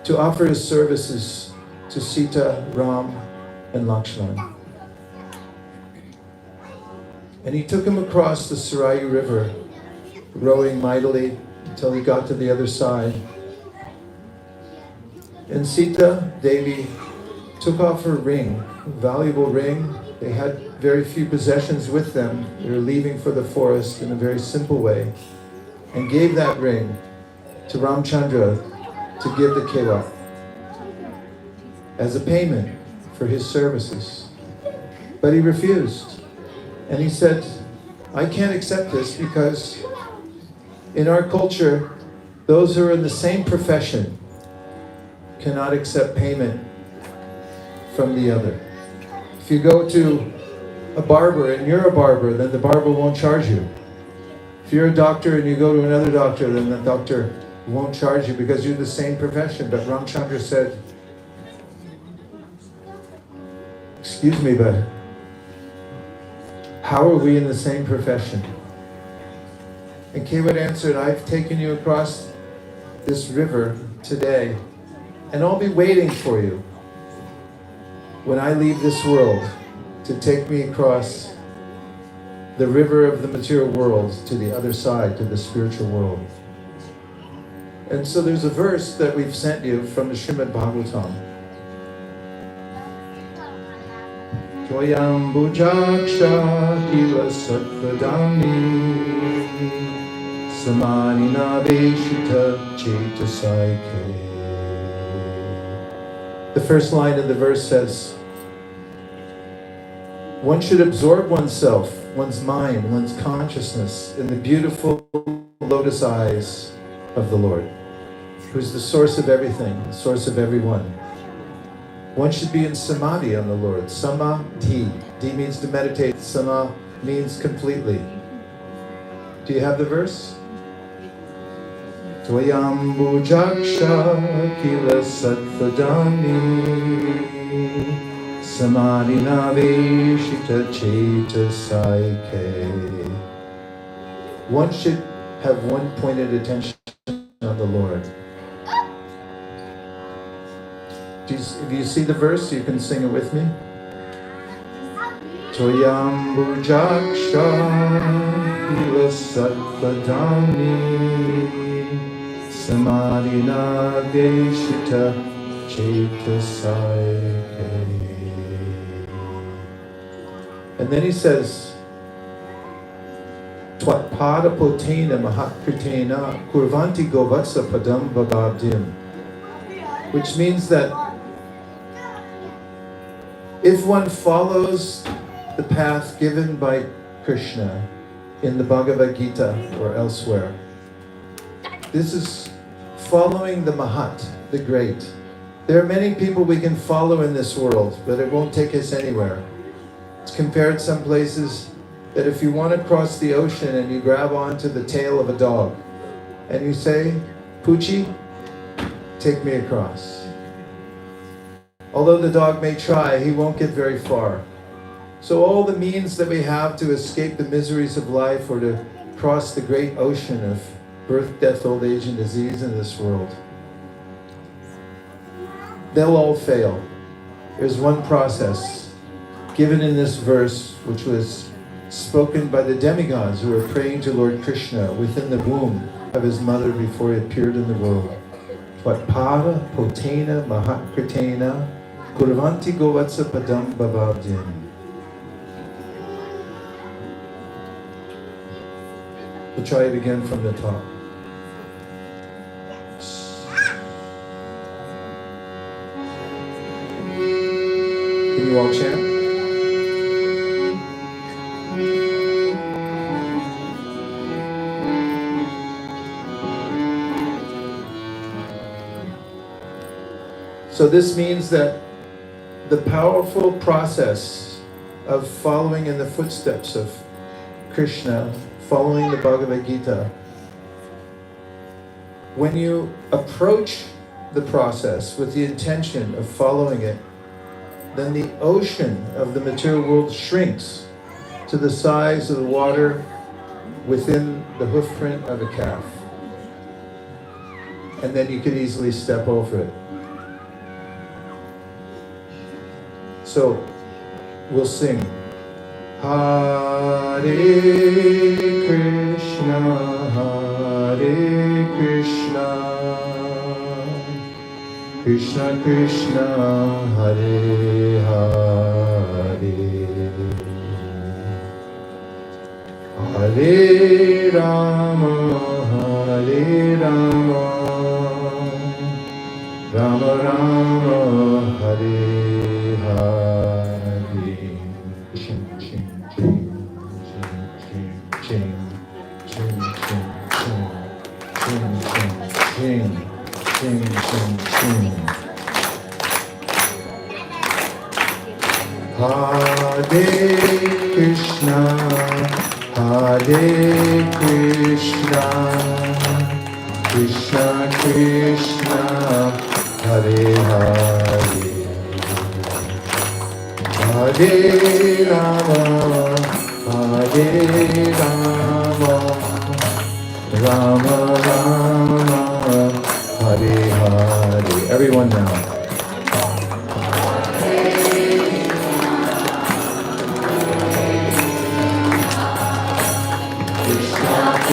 to offer his services to Sita, Ram, and Lakshman. And he took him across the Sarayu River, rowing mightily until he got to the other side. And Sita Devi took off her ring, a valuable ring, They had very few possessions with them. They were leaving for the forest in a very simple way, and gave that ring to Ramchandra to give the kewa as a payment for his services. But he refused. And he said, I can't accept this because in our culture, those who are in the same profession cannot accept payment from the other. If you go to a barber and you're a barber, then the barber won't charge you. If you're a doctor and you go to another doctor, then the doctor won't charge you because you're the same profession. But Ramchandra said, excuse me, but how are we in the same profession? And Kewad answered, I've taken you across this river today, and I'll be waiting for you when I leave this world to take me across the river of the material world to the other side, to the spiritual world. And so there's a verse that we've sent you from the Srimad Bhagavatam. Toyam bujaksha kila satvadani samanina veshita chetasaike. The first line of the verse says, one should absorb oneself, one's mind, one's consciousness in the beautiful lotus eyes of the Lord, who's the source of everything, the source of everyone. One should be in samadhi on the Lord. Samadhi. D means to meditate. Sama means completely. Do you have the verse? Tvayam bujaksha kila satvadani samadhi naveshita chetasaike. One should have one pointed attention on the Lord. If you see the verse, you can sing it with me. Toyam bujaksha ila satvadani samadhina veshita chetasaike. And then he says, Twat pada potena mahatkritena kurvanti govatsa padam bababdim. Which means that if one follows the path given by Krishna in the Bhagavad Gita or elsewhere, this is following the Mahat, the great. There are many people we can follow in this world, but it won't take us anywhere. It's compared some places that if you want to cross the ocean and you grab onto the tail of a dog and you say, Poochie, take me across. Although the dog may try, he won't get very far. So all the means that we have to escape the miseries of life or to cross the great ocean of birth, death, old age, and disease in this world, they'll all fail. There's one process given in this verse, which was spoken by the demigods who were praying to Lord Krishna within the womb of his mother before he appeared in the world. Vatpada potena mahatkritena kurvanti govatsa padam bababdim. We'll try it again from the top. Can you all chant? So this means that the powerful process of following in the footsteps of Krishna, following the Bhagavad Gita, when you approach the process with the intention of following it, then the ocean of the material world shrinks to the size of the water within the hoof print of a calf. And then you can easily step over it. So, we'll sing. Hare Krishna, Krishna Krishna, Hare Hare, Hare Rama, Hare Rama, Rama Rama, Hare Hare. Ching, ching, ching, ching, ching, ching, ching, ching, ching, ching, ching, ching. Hare Krishna, Hare Krishna, Krishna Krishna, Hare Hare, Hare Rama, Hare Rama, Rama Rama, Hare Hare. Everyone now.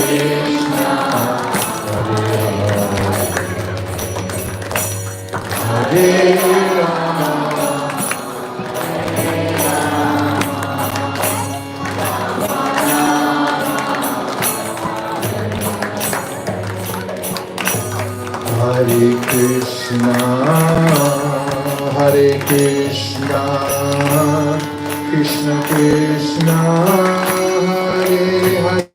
Krishna, Hare Rama, Hare Krishna, Hare Krishna, Krishna Krishna, Hare Hare.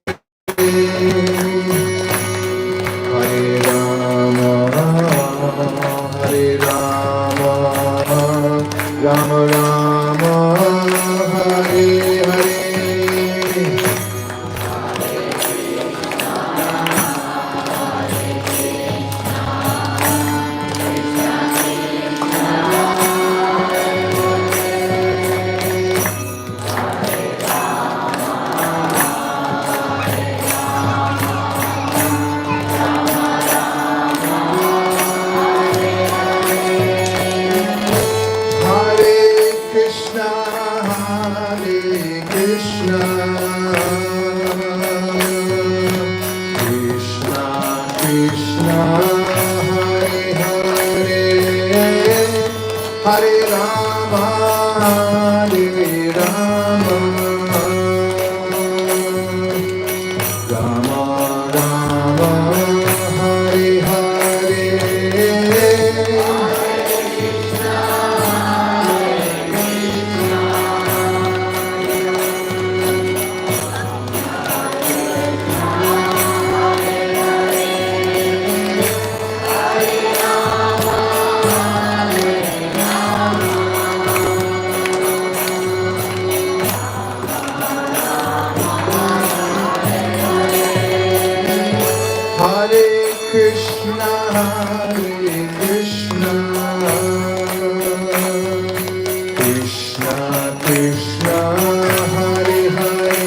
Rama Rama, Hare Hare. Hare Rama, Hare Rama, Rama Rama, Hare Hare. Hare Krishna, Hare Krishna, Krishna Krishna, Hare Hare,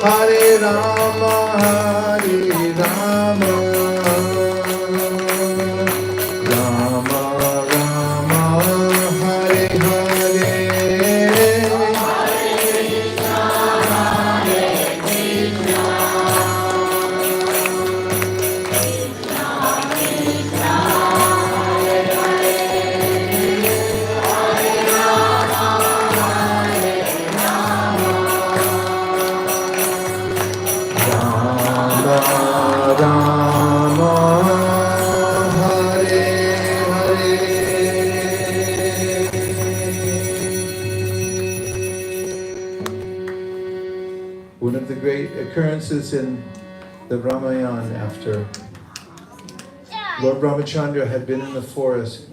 Hare Rama, Hare Rama, Rama Rama, Hare Hare. One of the great occurrences in the Ramayana, after Lord Ramachandra had been in the forest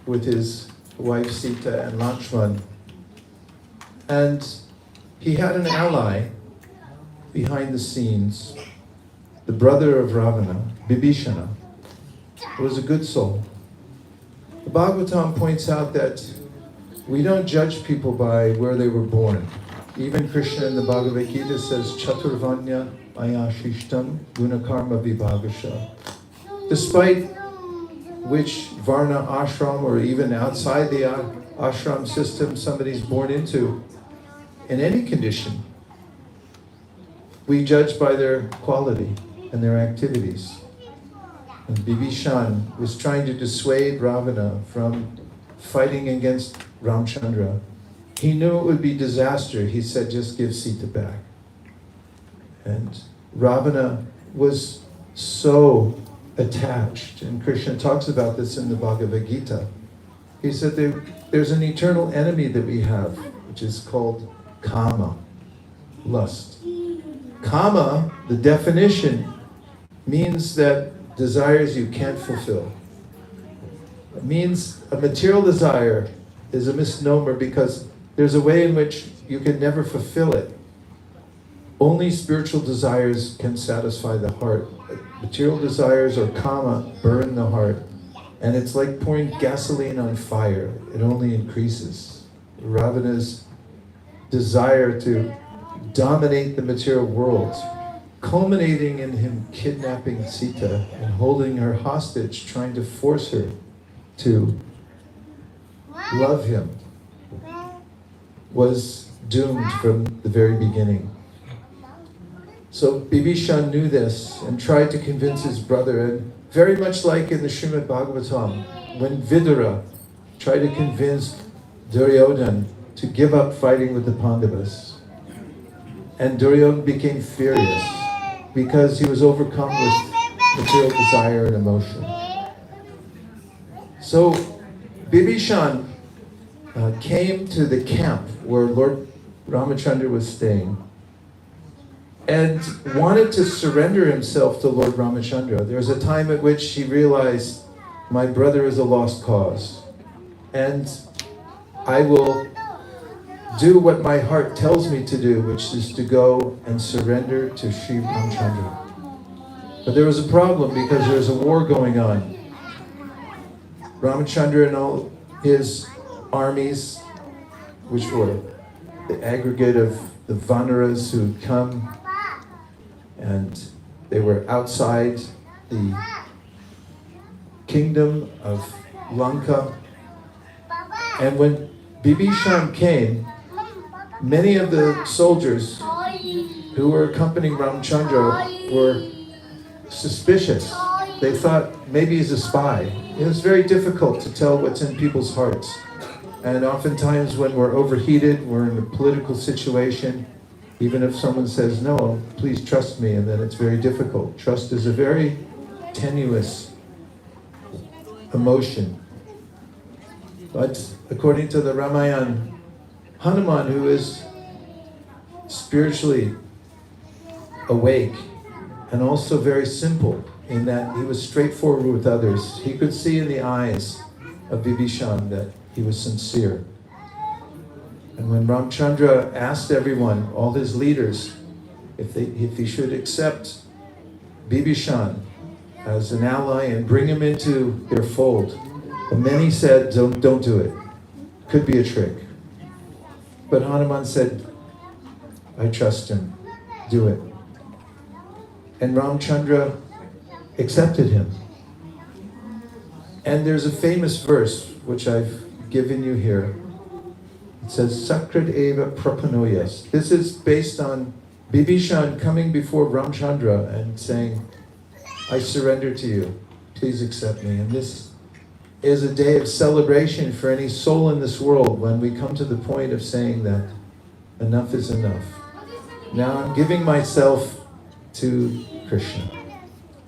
with his wife Sita and Lakshman, and he had an ally behind the scenes, the brother of Ravana, Bibhishana, who was a good soul. The Bhagavatam points out that we don't judge people by where they were born. Even Krishna in the Bhagavad Gita says, Chaturvanya ayashishtam gunakarma vibhagasha. Despite which varna ashram or even outside the ashram system somebody's born into, in any condition, we judge by their quality and their activities. And Bibhishan was trying to dissuade Ravana from fighting against Ramchandra. he knew it would be disaster. He said, just give Sita back. And Ravana was so attached, and Krishna talks about this in the Bhagavad Gita. He said there's an eternal enemy that we have, which is called kama, lust. Kama, the definition, means that desires you can't fulfill. It means a material desire is a misnomer because there's a way in which you can never fulfill it. Only spiritual desires can satisfy the heart. Material desires or kama burn the heart. And it's like pouring gasoline on fire. It only increases. Ravana's desire to dominate the material world, culminating in him kidnapping Sita and holding her hostage, trying to force her to love him, was doomed from the very beginning. So Bibhishan knew this and tried to convince his brother, and very much like in the Srimad Bhagavatam, when Vidura tried to convince Duryodhana to give up fighting with the Pandavas. And Duryodhana became furious because he was overcome with material desire and emotion. So Bibhishan came to the camp where Lord Ramachandra was staying and wanted to surrender himself to Lord Ramachandra. There was a time at which he realized, my brother is a lost cause, and I will do what my heart tells me to do, which is to go and surrender to Sri Ramachandra. But there was a problem because there was a war going on. Ramachandra and all his armies, which were the aggregate of the Vanaras who had come, and they were outside the kingdom of Lanka. And when Bibhishan came, many of the soldiers who were accompanying Ramachandra were suspicious. They thought maybe he's a spy. It was very difficult to tell what's in people's hearts. And oftentimes when we're overheated, we're in a political situation, even if someone says, no, please trust me, and then it's very difficult. Trust is a very tenuous emotion. But according to the Ramayana, Hanuman, who is spiritually awake and also very simple in that he was straightforward with others, he could see in the eyes of Bibhishan that he was sincere. And when Ramchandra asked everyone, all his leaders, if he should accept Bibhishan as an ally and bring him into their fold, and many said, don't do it. Could be a trick. But Hanuman said, I trust him. Do it. And Ramchandra accepted him. And there's a famous verse, which I've given you here. It says, Sakrat eva prapanoyas. This is based on Bibhishan coming before Ramchandra and saying, I surrender to you. Please accept me. And this is a day of celebration for any soul in this world when we come to the point of saying that enough is enough. Now I'm giving myself to Krishna.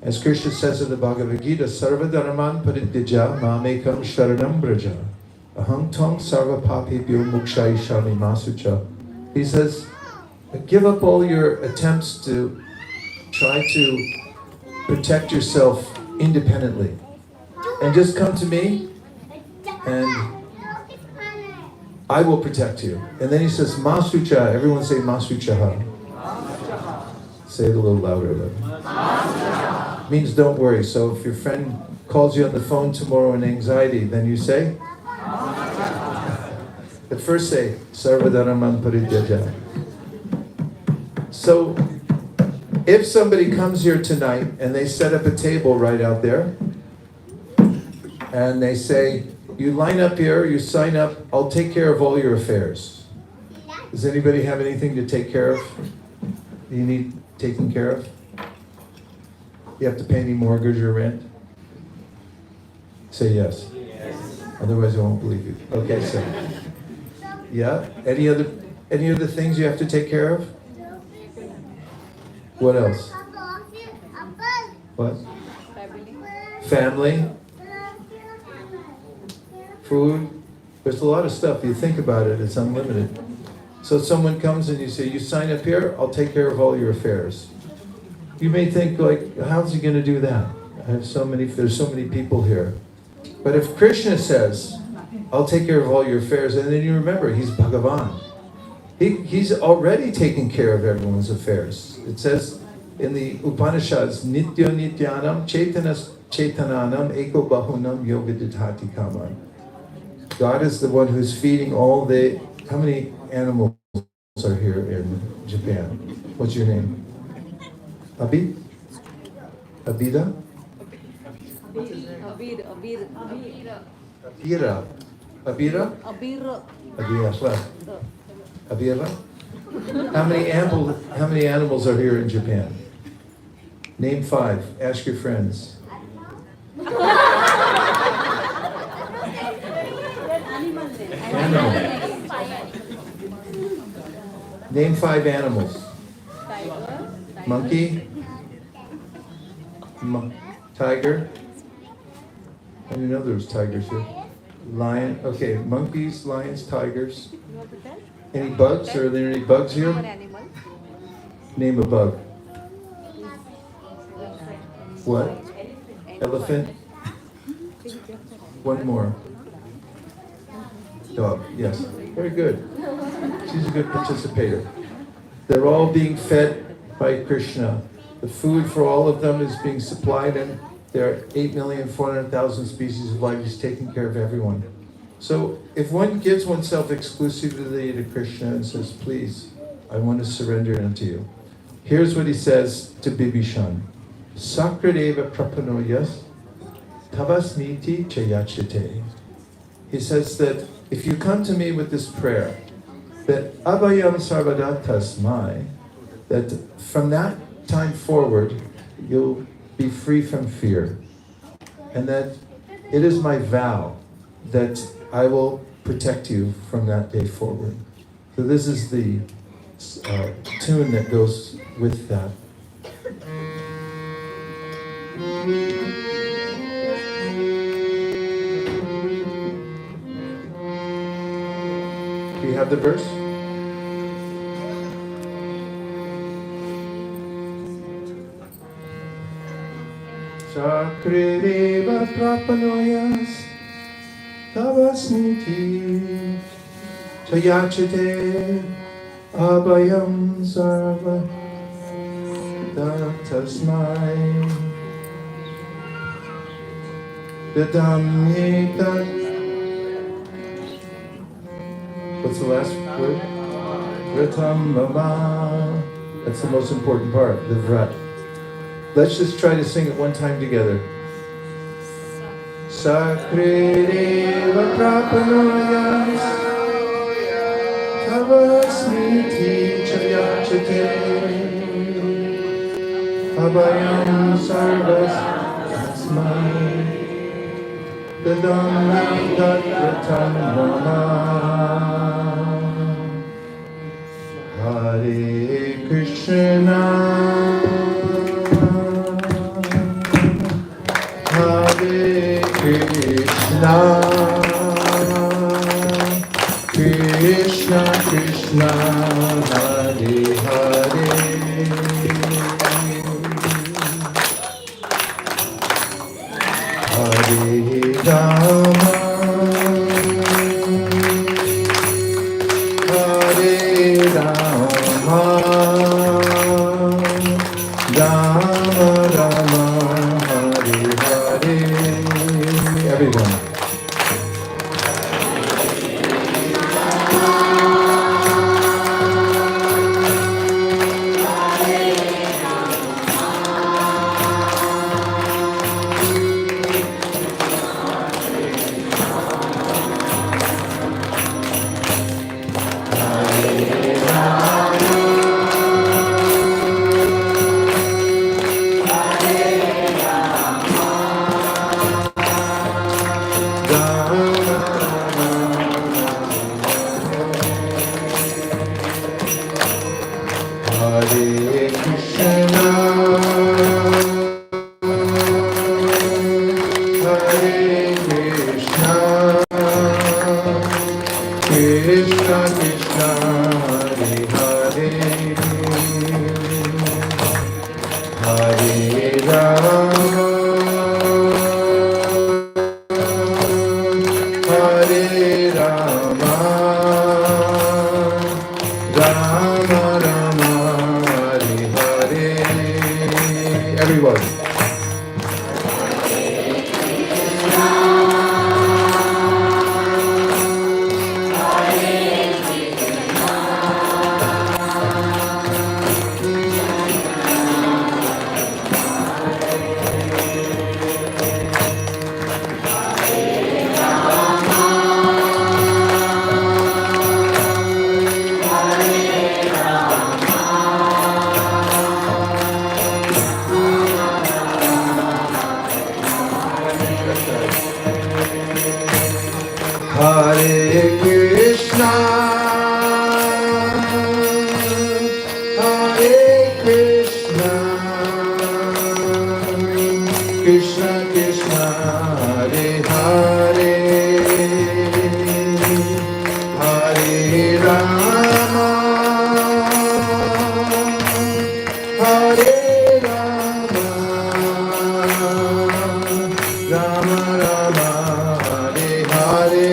As Krishna says in the Bhagavad Gita, Sarva Dharman Parityaja Mamekam Sharanam Braja Aham Tvam Sarva Papibhyo Mukshayishami Masucha. He says, give up all your attempts to try to protect yourself independently. And just come to me, and I will protect you. And then he says, Masucha. Everyone say Masuchaha. Say it a little louder. It means don't worry. So if your friend calls you on the phone tomorrow in anxiety, then you say? But first say, Sarvadharamam Parityaja. So if somebody comes here tonight and they set up a table right out there, and they say, you line up here, you sign up, I'll take care of all your affairs. Does anybody have anything to take care of? You need taken care of? You have to pay any mortgage or rent? Say yes. Yes. Otherwise I won't believe you. Okay, so Yeah. Any other things you have to take care of? What else? What? Family. Food. There's a lot of stuff. You think about it, it's unlimited. So someone comes and you say, you sign up here, I'll take care of all your affairs. You may think like, how's he going to do that? There's so many people here. But if Krishna says, I'll take care of all your affairs, and then you remember, he's Bhagavan. He's already taking care of everyone's affairs. It says in the Upanishads, Nitya Nityanam Chaitanas Chaitananam Eko Bahunam Yoga Didhati Kaman. God is the one who's feeding all the... How many animals are here in Japan? What's your name? Abid? Abida? Abira. Abira? Abira? How many animals are here in Japan? Name 5. Ask your friends. Animal. Name 5 animals. Monkey. Tiger. I didn't know there was tigers here. Lion. Okay, monkeys, lions, tigers. Any bugs? Are there any bugs here? Name a bug. What? Elephant. One more. Dog. Yes. Very good. She's a good participator. They're all being fed by Krishna. The food for all of them is being supplied, and there are 8,400,000 species of life. He's taking care of everyone. So if one gives oneself exclusively to Krishna and says, please, I want to surrender unto you. Here's what he says to Bibhishan. Sakradeva prapanoyas tavasmiti chayachite. He says that if you come to me with this prayer, that abhayam sarvada tasmai, that from that time forward, you'll be free from fear. And that it is my vow that I will protect you from that day forward. So this is the tune that goes with that. Do you have the verse? Sakrideva prapanoyas tavasmiti chayachite abhayam sarva tasmai dadamyetat. What's the last word? Vratam mama. That's the most important part, the vrat. Let's just try to sing it one time together. Sakrideva prapanoyas tavasmiti chayachite abhayam sarvas tasmai dadam datratam mama. Hare Krishna, Hare Krishna, Krishna Krishna, Hare Hare, Hare Rama, Hare Rama, everybody. Hare Krishna, Hare Krishna, Krishna Krishna, Hare Hare, Hare Rama, Hare Rama, Rama Rama, Hare Hare.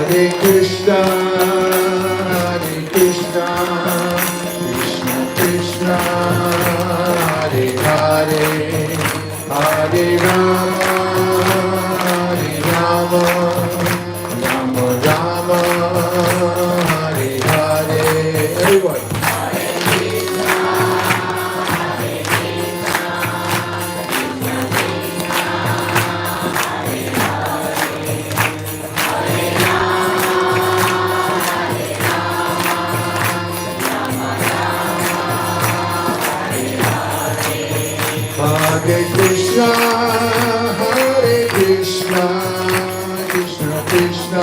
Hare Krishna, Hare Krishna, Krishna Krishna, Hare Hare, Hare Rama, Hare Rama, Rama Rama, Hare Hare. Everybody. Hare Krishna, Hare Krishna, Krishna Krishna,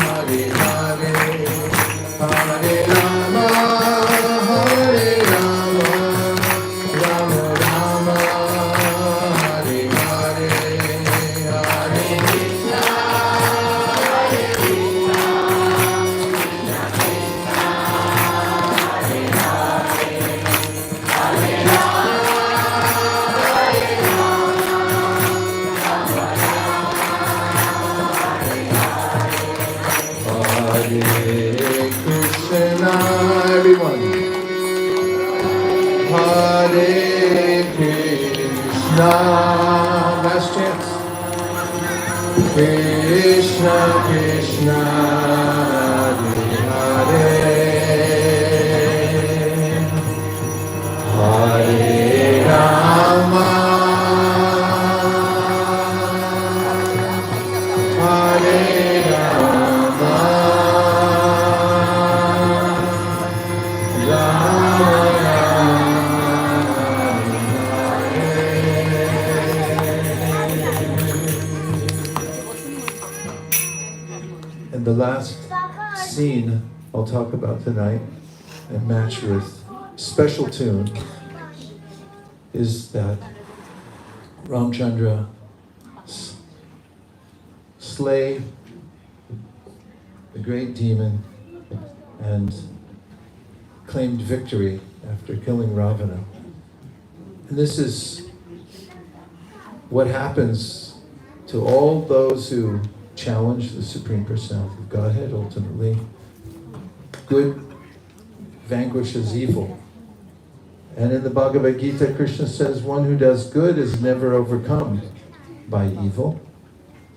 Hare Hare, Hare Rama, Hare Rama, Rama Rama, Hare Hare, Hare Krishna, Hare Krishna, Krishna Krishna, Hare Hare, Hare Rama. Hare Krishna, everyone. Hare Krishna, last chance. Krishna Krishna, Hare Hare, Hare Rama, Hare Rama. And the last scene I'll talk about tonight and match with special tune is that Ramchandra slay the great demon and claimed victory after killing Ravana. And this is what happens to all those who challenge the Supreme Personality of Godhead. Ultimately, good vanquishes evil. And in the Bhagavad Gita, Krishna says, one who does good is never overcome by evil.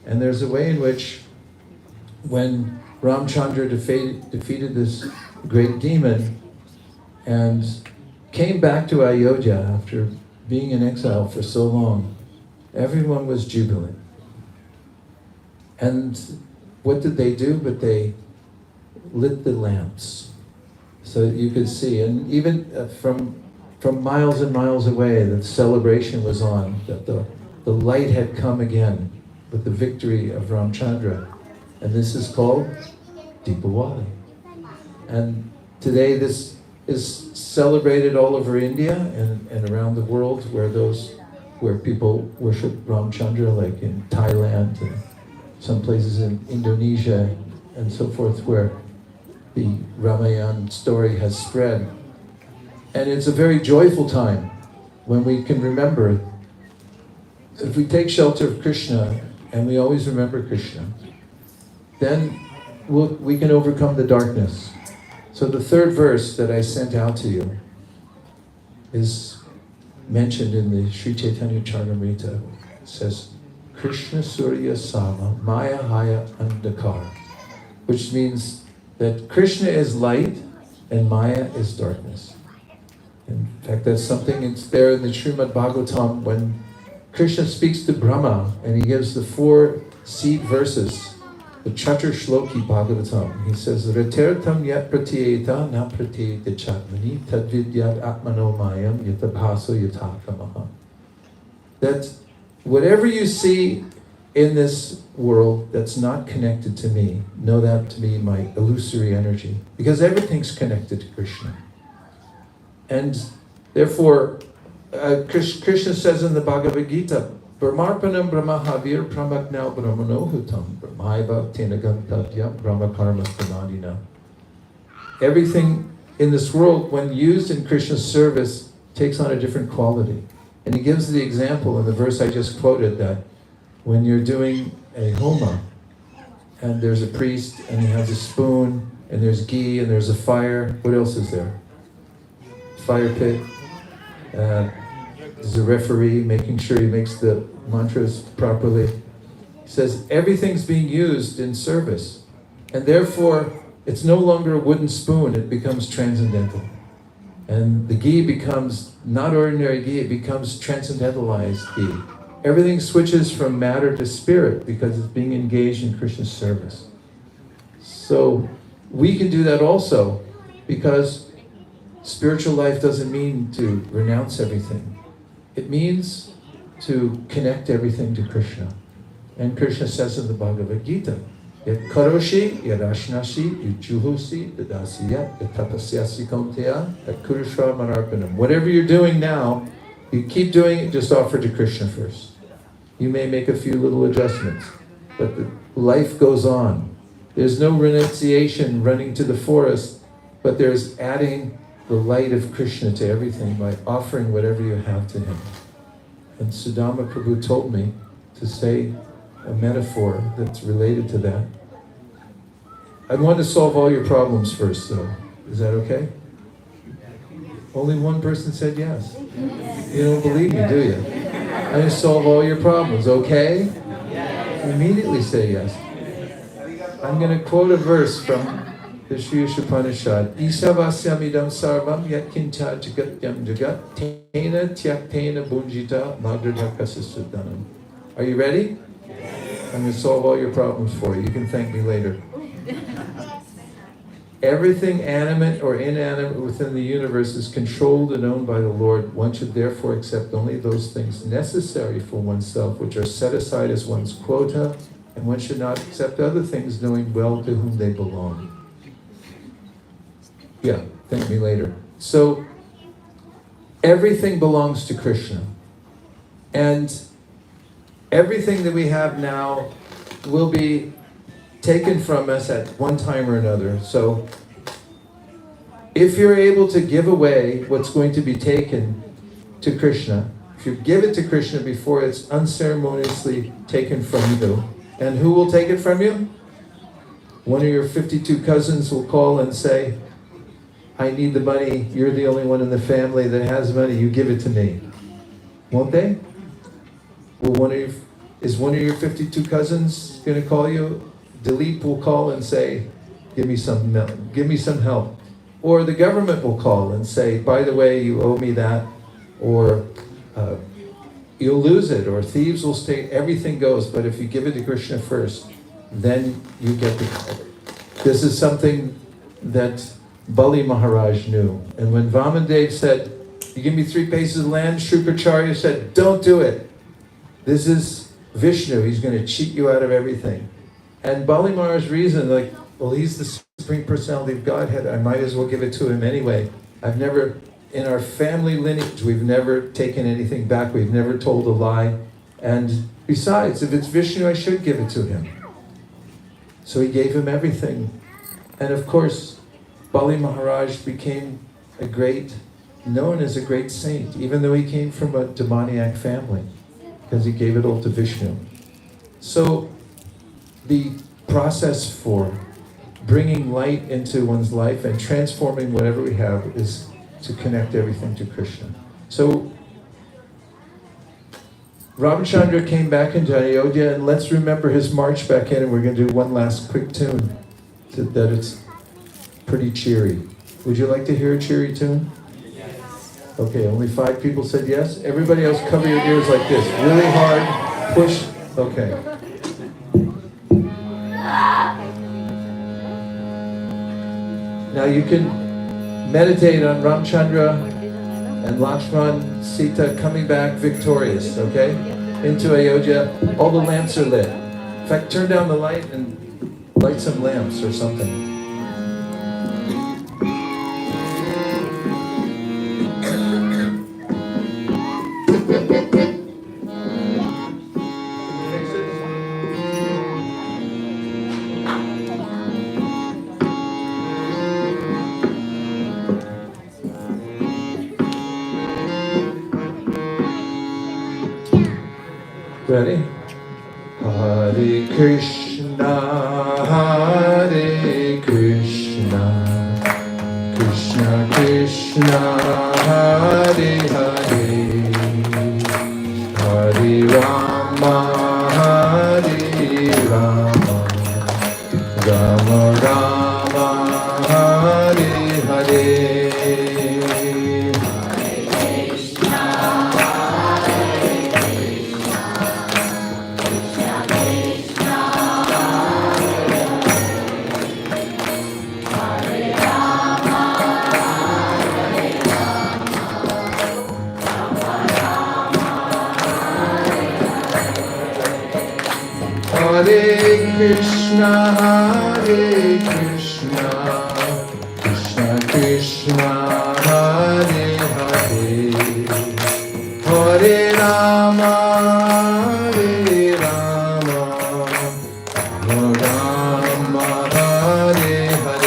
And there's a way in which, when Ramchandra defeated this great demon and came back to Ayodhya after being in exile for so long, everyone was jubilant. And what did they do? But they lit the lamps so that you could see. And even from miles and miles away, the celebration was on, that the light had come again with the victory of Ramchandra. And this is called Deepawali. And today this is celebrated all over India and around the world where people worship Ramchandra, like in Thailand and some places in Indonesia and so forth, where the Ramayana story has spread. And it's a very joyful time when we can remember, if we take shelter of Krishna and we always remember Krishna, then we can overcome the darkness. So the third verse that I sent out to you is mentioned in the Sri Chaitanya Charitamrita. It says, Krishna Surya Sama Maya Haya Andakar, which means that Krishna is light and Maya is darkness. In fact, that's something, it's there in the Srimad Bhagavatam when Krishna speaks to Brahma and he gives the 4 seed verses, the Chatur Shloki Bhagavatam. He says, Ratertam yat pratyeta na pratyeta chatmani tadvidyat atmano mayam yatabhaso yatakamaha. That whatever you see in this world that's not connected to me, know that to be my illusory energy. Because everything's connected to Krishna. And therefore, Krishna says in the Bhagavad Gita, Brahmarpanam Brahmahavir Pramaknau Brahmanohutam Brahmaiva Tenagantadya Brahmakarma Pranadina. Everything in this world, when used in Krishna's service, takes on a different quality. And he gives the example in the verse I just quoted that when you're doing a homa, and there's a priest, and he has a spoon, and there's ghee, and there's a fire, what else is there? Fire pit. There's a referee making sure he makes the mantras properly. He says everything's being used in service. And therefore, it's no longer a wooden spoon, it becomes transcendental. And the ghee becomes not ordinary ghee, it becomes transcendentalized ghee. Everything switches from matter to spirit because it's being engaged in Krishna's service. So we can do that also because spiritual life doesn't mean to renounce everything. It means to connect everything to Krishna. And Krishna says in the Bhagavad Gita, Yat karoshi, yat ashnashi, yat juhosi, yat dasiyat, yat tapasyasi kaunteya, yat kurushva manarpanam. Whatever you're doing now, you keep doing it, just offer to Krishna first. You may make a few little adjustments, but the life goes on. There's no renunciation running to the forest, but there's adding the light of Krishna to everything by offering whatever you have to him. And Sudama Prabhu told me to say a metaphor that's related to that. I want to solve all your problems first, though. Is that okay? Only one person said yes. You don't believe me, do you? I'm going to solve all your problems, okay? Immediately say yes. I'm going to quote a verse from the Shri Upanishad. Isavasyamidam sarvam yatkincha jagatyam jagat tena tyaktena bunjita magradhakasasudanam. Are you ready? I'm going to solve all your problems for you. You can thank me later. Everything animate or inanimate within the universe is controlled and owned by the Lord. One should therefore accept only those things necessary for oneself, which are set aside as one's quota, and one should not accept other things, knowing well to whom they belong. Yeah, thank me later. So, everything belongs to Krishna. And everything that we have now will be taken from us at one time or another. So, if you're able to give away what's going to be taken to Krishna, if you give it to Krishna before it's unceremoniously taken from you, and who will take it from you? One of your 52 cousins will call and say, I need the money, you're the only one in the family that has money, you give it to me. Won't they? Will is one of your 52 cousins going to call you? Dilip will call and say, give me some help. Or the government will call and say, by the way, you owe me that. Or you'll lose it. Or thieves will state, everything goes, but if you give it to Krishna first, then you get the credit. This is something that Bali Maharaj knew. And when Vamandev said, you give me 3 paces of land, Shukracharya said, don't do it. This is Vishnu, he's going to cheat you out of everything. And Bali Maharaj reasoned, like, well, he's the Supreme Personality of Godhead, I might as well give it to him anyway. I've never, in our family lineage, we've never taken anything back. We've never told a lie. And besides, if it's Vishnu, I should give it to him. So he gave him everything. And of course, Bali Maharaj became known as a great saint, even though he came from a demoniac family, because he gave it all to Vishnu. So the process for bringing light into one's life and transforming whatever we have is to connect everything to Krishna. So Ramachandra came back into Ayodhya, and let's remember his march back in, and we're going to do one last quick tune that it's pretty cheery. Would you like to hear a cheery tune? Okay, only 5 people said yes. Everybody else cover your ears like this. Really hard. Push. Okay. Now you can meditate on Ramchandra and Lakshman, Sita coming back victorious, okay? Into Ayodhya. All the lamps are lit. In fact, turn down the light and light some lamps or something. Ready? Hare Krishna, Hare Krishna, Krishna Krishna, Hare Hare, Hare Rama, Hare Rama, Rama Rama, Hare Hare. Hare Krishna, Hare Krishna, Krishna Krishna, Hare Hare, Hare Rama, Hare Rama, Rama Rama, Hare Hare.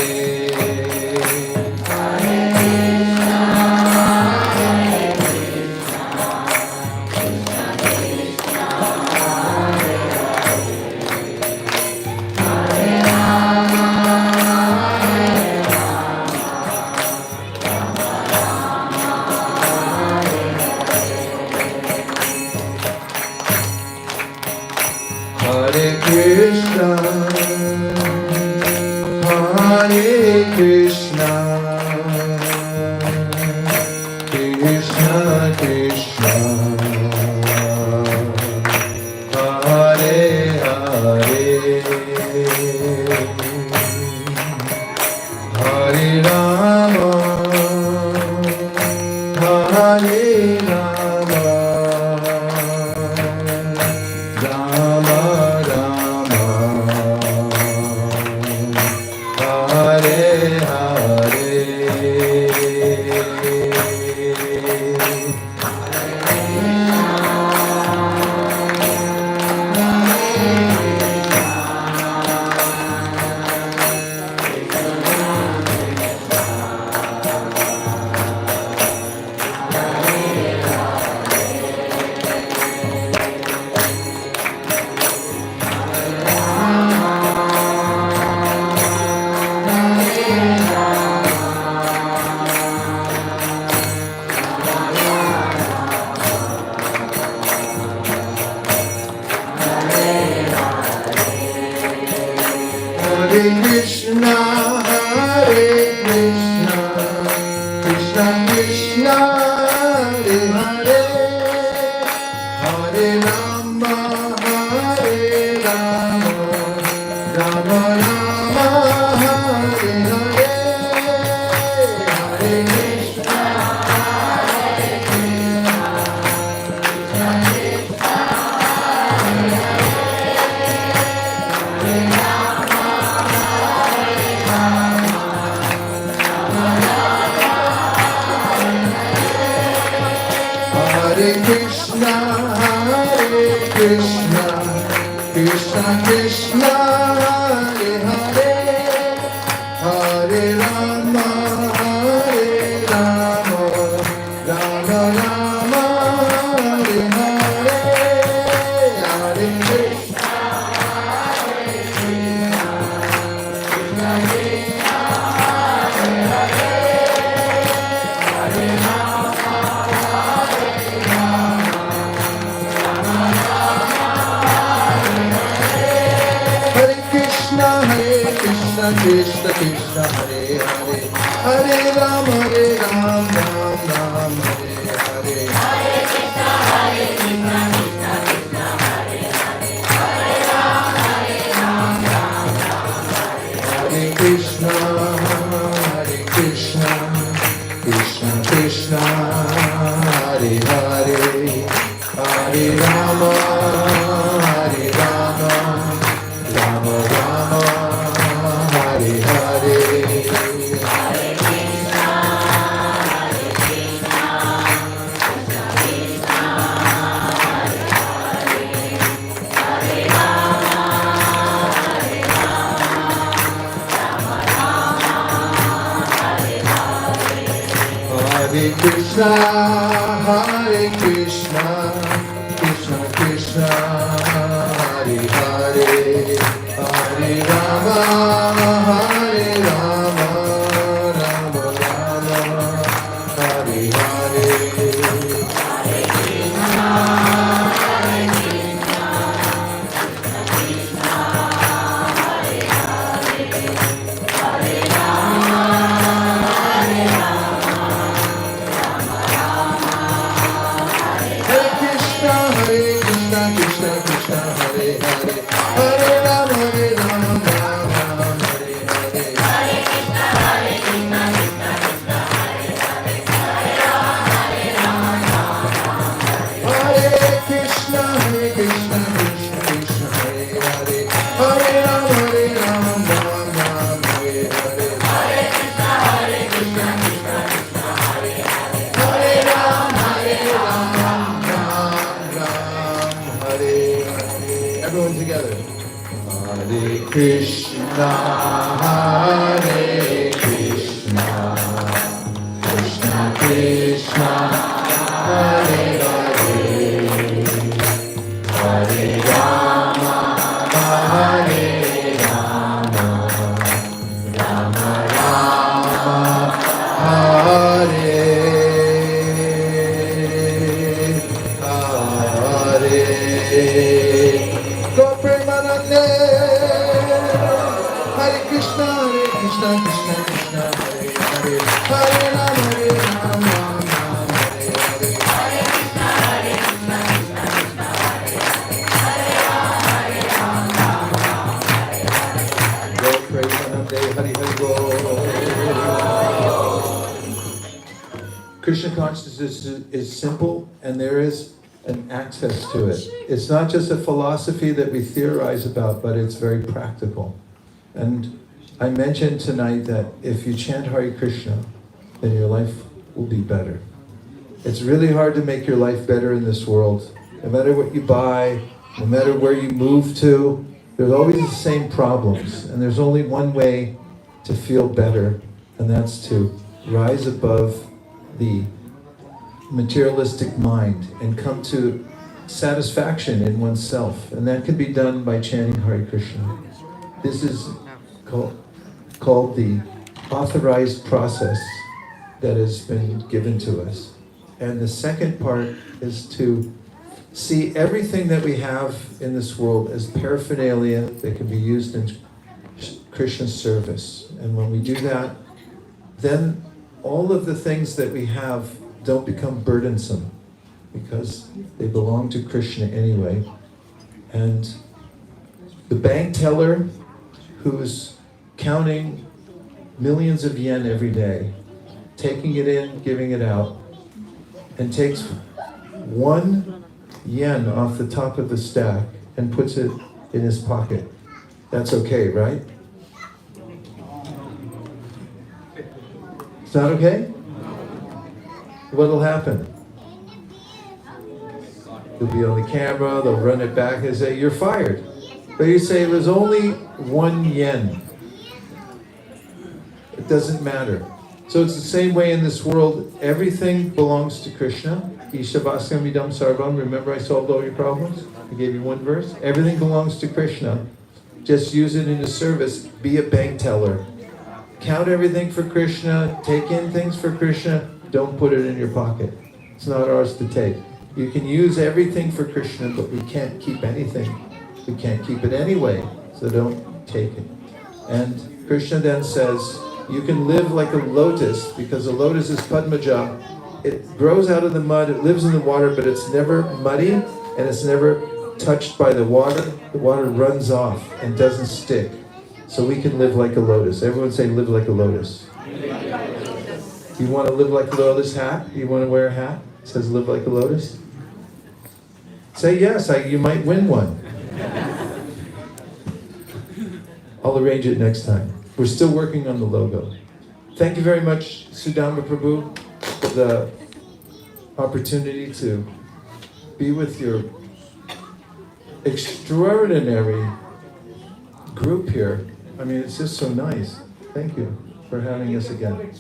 Krishna, Krishna Krishna, Hare Hare, Hare Rama, Hare Rama, Rama Rama, Hare Hare, Hare Krishna, Hare Krishna, Krishna Krishna, Hare Hare, Hare Rama, Ram Ram, Hare Hare. Hare Krishna, Krishna Krishna, Hare Hare, Hare Rama, Rama Rama, Hare Hare. Hare Krishna, Krishna Krishna, Hare Hare, Hare Rama, Rama Rama, Hare Hare. Everyone together. Hare Krishna, Hare Krishna, Krishna Krishna, Hare Hare, Hare Rama, Hare Rama, Rama Rama, Hare Hare. Go Premanande, Hare Krishna, Krishna Krishna, Hare Hare, Hare Rama, Hare Hare. Go Premanande, Hare Hare, go. Krishna consciousness is simple, and there is an access to it. It's not just a philosophy that we theorize about, but it's very practical. And I mentioned tonight that if you chant Hare Krishna, then your life will be better. It's really hard to make your life better in this world. No matter what you buy, no matter where you move to, there's always the same problems. And there's only one way to feel better, and that's to rise above the materialistic mind and come to satisfaction in oneself. And that can be done by chanting Hare Krishna. This is called the authorized process that has been given to us. And the second part is to see everything that we have in this world as paraphernalia that can be used in Krishna's service. And when we do that, then all of the things that we have don't become burdensome because they belong to Krishna anyway. And the bank teller who's counting millions of yen every day, taking it in, giving it out, and takes 1 yen off the top of the stack and puts it in his pocket. That's okay, right? It's not okay? What'll happen? You'll be on the camera, they'll run it back and say, you're fired. But you say, it was only 1 yen. It doesn't matter. So it's the same way in this world. Everything belongs to Krishna. Ishabhaskamidam sarvam. Remember I solved all your problems? I gave you one verse. Everything belongs to Krishna. Just use it in a service. Be a bank teller. Count everything for Krishna. Take in things for Krishna. Don't put it in your pocket. It's not ours to take. You can use everything for Krishna, but we can't keep anything. We can't keep it anyway. So don't take it. And Krishna then says, you can live like a lotus, because a lotus is Padmaja. It grows out of the mud, it lives in the water, but it's never muddy and it's never touched by the water. The water runs off and doesn't stick. So we can live like a lotus. Everyone say, live like a lotus. You want to live like a lotus hat? You want to wear a hat? It says, live like a lotus? Say yes, you might win one. I'll arrange it next time. We're still working on the logo. Thank you very much, Sudama Prabhu, for the opportunity to be with your extraordinary group here. I mean, it's just so nice. Thank you for having us again.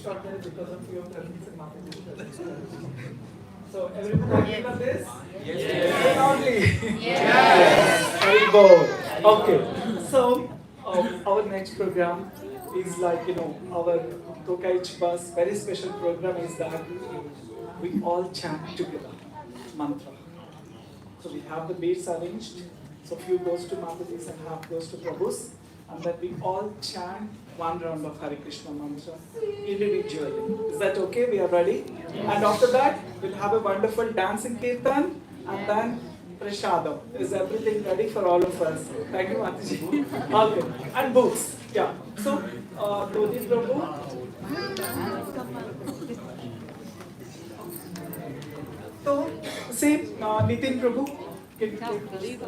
So everyone agree on this? Yes. Only. Yes. Very good. Okay. So our next program is like, our Tokai bus very special program is that we all chant together mantra. So we have the beats arranged. So few goes to Mataji's and half goes to Prabhu's. And then we all chant one round of HAREkrishna mantra individually. Is that okay? We are ready? And after that, we'll have a wonderful dancing kirtan and then prasadam. Is everything ready for all of us? Thank you, Mataji. Okay. And books. Yeah. So, Dodi Prabhu. So, see, Nitin Prabhu, can you please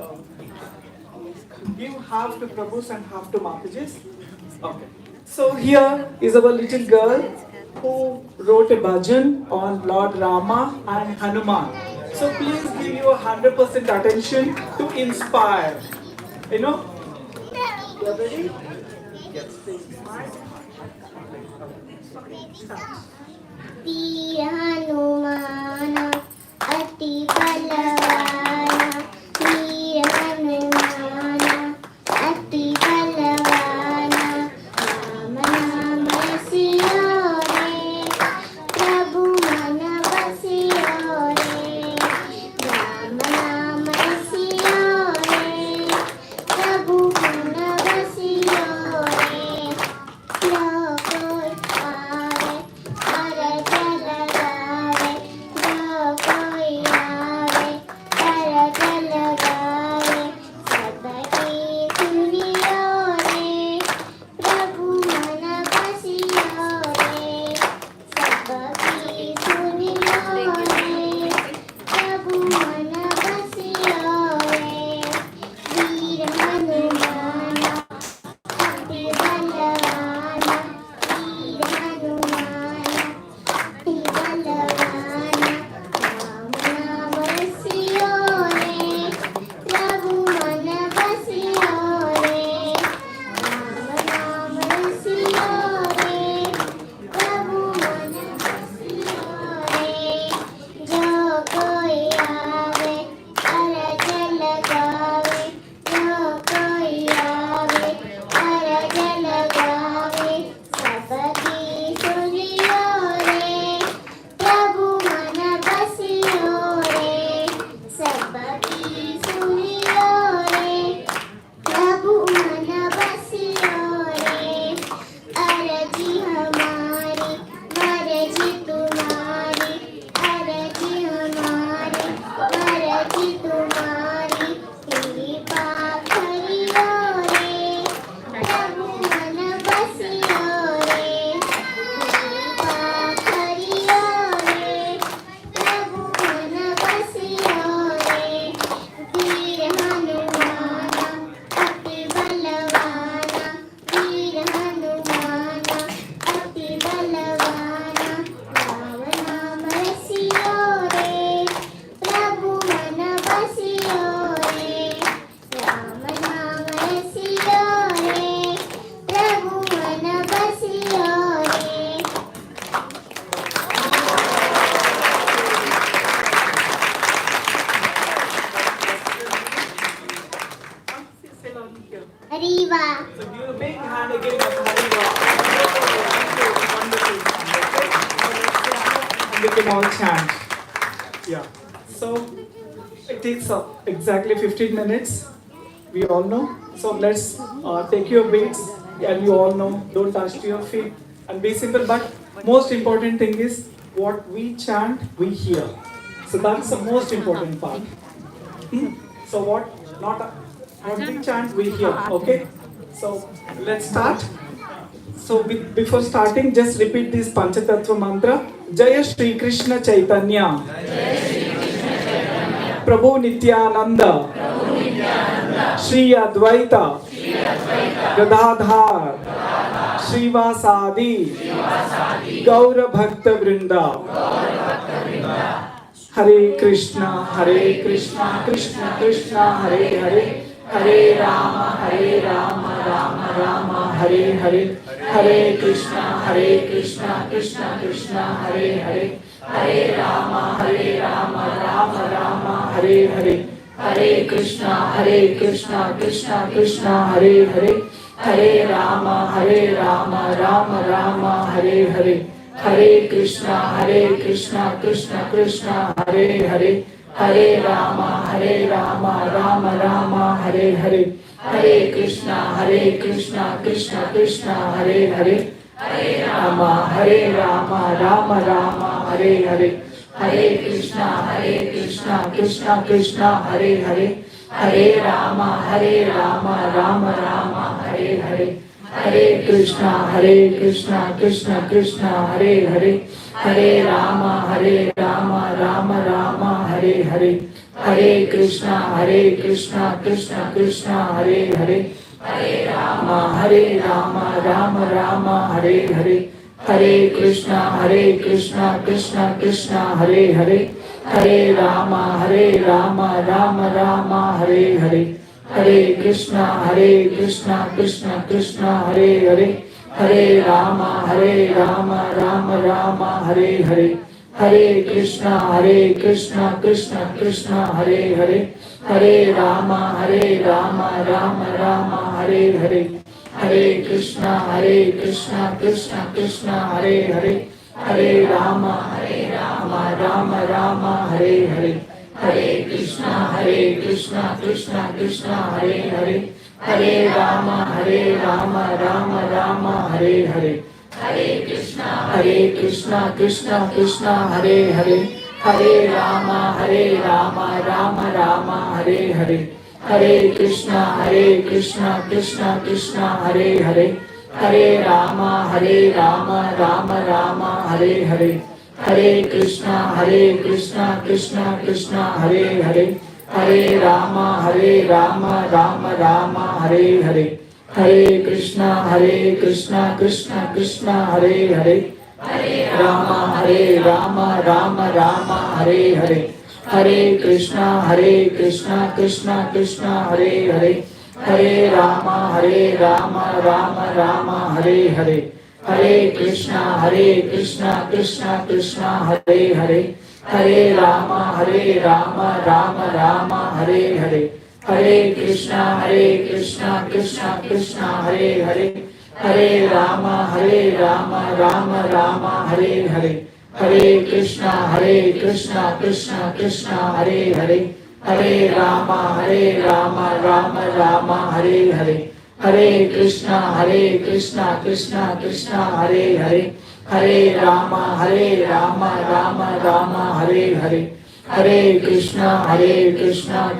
give half to Prabhu's and half to Mataji's? Okay. So here is our little girl who wrote a bhajan on Lord Rama and Hanuman. So please give your 100% attention to inspire. You are ready? Yes, please. Ati Hanumana, Ati Palavana, Ati Hanumana, Ati Palavana, Rama Nama Siyore, Prabhu Mana Vasiyore, Rama Nama Siyore, Prabhu Mana Vasiyore, Lokoi Hare, Hare Jala we can all chant. Yeah. So it takes exactly 15 minutes. We all know. So let's take your beats, and you all know. Don't touch to your feet and be simple. But most important thing is what we chant, we hear. So that's the most important part. So what we chant, we hear. Okay. So let's start. So before starting, just repeat this Panchatattva mantra. Jaya Shri Krishna Chaitanya. Prabhu Nityananda. Shri Advaita. Gadadhar. Srivasadi. Gaura Bhakta Vrinda. Hare Krishna, Krishna Krishna, Hare Hare. Hare Rama, Rama Rama, Hare Hare. Hare Krishna, Krishna Krishna, Hare Hare. Hare Rama, Rama Rama, Hare Hare. Hare Krishna, Krishna Krishna, Hare Hare. Hare Rama, Rama Rama, Hare Hare. Hare Krishna, Krishna Krishna, Hare Hare. Hare Rama, Rama Rama, Hare Hare. Hare Krishna, Krishna Krishna, Hare Hare. Hare Rama, Rama Rama, Hare Hare. Hare Krishna, Krishna Krishna, Hare Hare. Hare Rama, Rama Rama, Hare Hare. Hare Krishna, Krishna Krishna, Hare Hare. Hare Rama, Rama Rama, Hare Hare. Hare Krishna, Krishna Krishna, Hare Hare. Hare Rama, Rama Rama, Hare Hare. Hare Krishna, Krishna Krishna, Hare Hare. Hare Rama, Rama Rama, Hare Hare. Hare Krishna, Krishna Krishna, Hare Hare. Hare Rama, Rama Rama, Hare Hare. Hare Krishna, Krishna Krishna, Hare Hare. Hare Rama, Rama Rama, Hare Hare. Hare Krishna, Krishna Krishna, Hare Hare. Hare Rama, Rama Rama, Hare Hare. Hare Krishna, Krishna Krishna, Hare Hare. Hare Rama, Rama Rama, Hare Hare. Hare Krishna, Krishna Krishna, Hare Hare. Hare Rama, Rama Rama, Hare Hare. Hare Krishna, Krishna Krishna, Hare Hare. Hare Rama, Rama Rama, Hare Hare. Hare Krishna, Krishna Krishna, Hare Hare. Hare Rama, Rama Rama, Hare Hare. Hare Krishna, Krishna Krishna, Hare Hare. Hare Rama, Rama Rama, Hare Hare. Hare Krishna, Krishna Krishna, Hare Hare. Hare Rama, Rama Rama, Hare Hare. Hare Krishna, Krishna Krishna, Hare Hare. Hare Rama, Rama Rama, Hare Hare. Hare Krishna, Krishna Krishna, Hare Hare. Hare Rama, Rama Rama, Hare Hare. Hare Krishna, Krishna Krishna, Hare Hare. Hare Rama, Rama Rama, Hare Hare. Hare Krishna,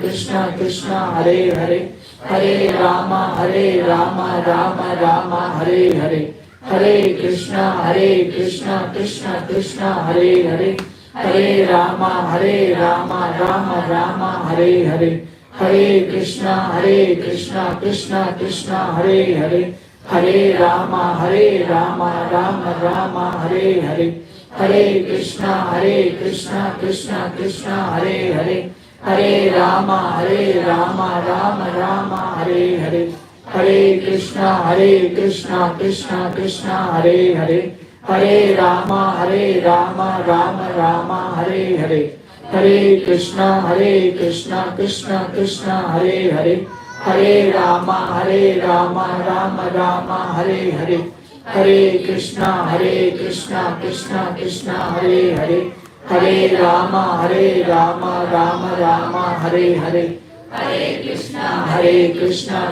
Krishna Krishna, Hare Hare. Hare Rama, Rama Rama, Hare Hare. Hare Krishna, Krishna Krishna, Hare Hare. Hare Rama, Rama Rama, Hare Hare. Hare Krishna, Krishna Krishna, Hare Hare. Hare Rama, Rama Rama, Hare Hare. Hare Krishna, Krishna Krishna, Hare Hare. Hare Rama, Rama Rama, Hare Hare. Hare Krishna, Krishna Krishna, Hare Hare. Hare Rama, Rama Rama, Hare Hare. Hare Krishna, Krishna Krishna, Hare Hare. Hare Rama, Rama Rama, Hare Hare. Hare Krishna, Krishna Krishna, Hare Hare. Hare Rama, Rama Rama, Hare Hare. Krishna Krishna Krishna Hare Hare Hare Rama Rama Rama Hare Hare Hare Krishna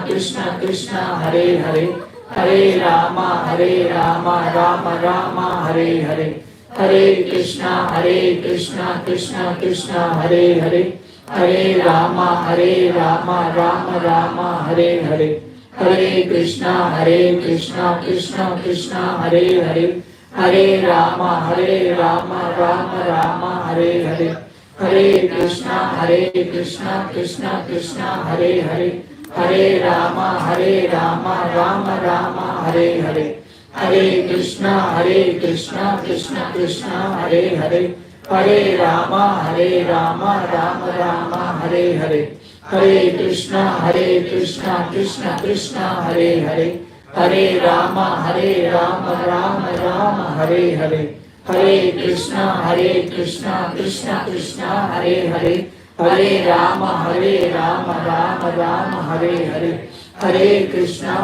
Krishna Krishna Hare Hare Hare Rama Rama Rama Hare Hare Hare Krishna Krishna Krishna Hare Hare Hare Rama Rama Rama Hare Hare Hare Krishna Krishna Krishna Hare Hare Hare Rama Rama Rama Hare Hare Hare Krishna Krishna Krishna Hare Hare Hare Rama Rama Rama Hare Hare Hare Krishna Krishna Krishna Hare Hare Hare Rama Rama Rama Hare Hare Hare Krishna Krishna Krishna Hare Hare Hare Rama Rama Rama Hare Hare Hare Krishna Krishna Krishna Hare Hare Hare Rama Rama Rama Hare Hare Hare Krishna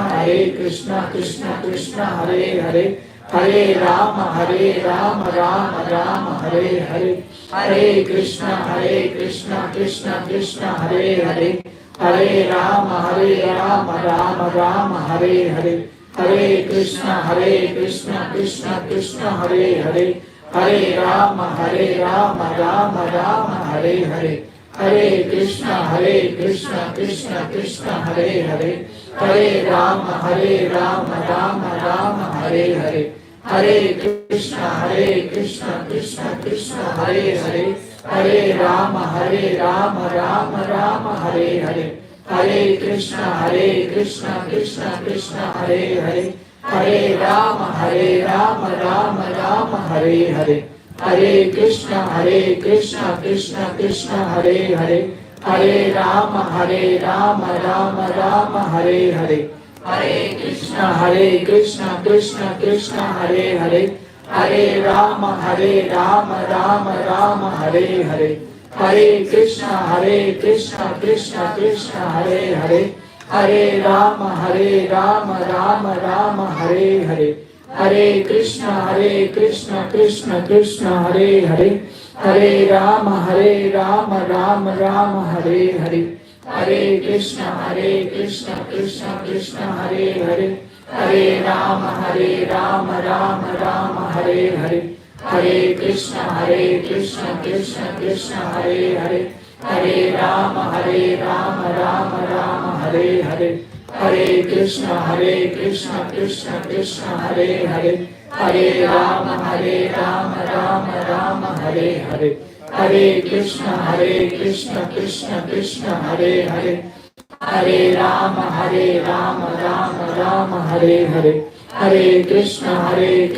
Krishna Krishna Hare Hare Hare Rama Rama Rama Hare Hare Hare Krishna Krishna Krishna Hare Hare Hare Rama Rama Rama Hare Hare Hare Krishna Krishna Krishna Hare Hare Hare Rama Rama Rama Hare Hare Hare Krishna Krishna Krishna Hare Hare Hare Rama Rama Rama Hare Hare Hare Krishna Krishna Krishna Hare Hare Hare Rama Rama Rama Hare Hare Hare Krishna Krishna Krishna Hare Hare Hare Rama Rama Rama Hare Hare Hare Krishna Krishna Krishna Hare Hare Hare Rama Rama Rama Hare Hare Hare Krishna Krishna Krishna Hare Hare Hare Rama Rama Rama Hare Hare Hare Krishna Krishna Krishna Hare Hare Hare Rama Rama Rama Hare Hare Hare Krishna Krishna Krishna Hare Hare Hare Rama Rama Rama Hare Hare Hare Krishna Krishna Krishna Hare Hare Hare Rama Rama Rama Hare Hare Hare Krishna Krishna Krishna Hare Hare Hare Rama Rama Rama Hare Hare Hare Krishna Krishna Krishna Hare Hare Hare Rama Rama Rama Hare Hare Hare Krishna Krishna Krishna Hare Hare Hare Rama Rama Rama Hare Hare Hare Krishna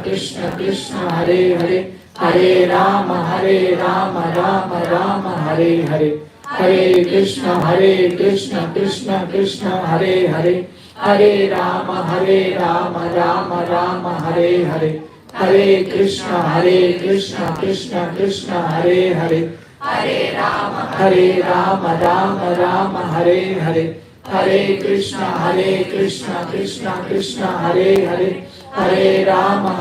Krishna Krishna Hare Hare Hare Rama Rama Rama Hare Hare Hare Krishna Krishna Krishna Hare Hare Hare Rama Rama Rama Hare Hare Hare Krishna Krishna Krishna Hare Hare Hare Rama Rama Rama Hare Hare Hare Krishna Krishna Krishna Hare Hare Hare Rama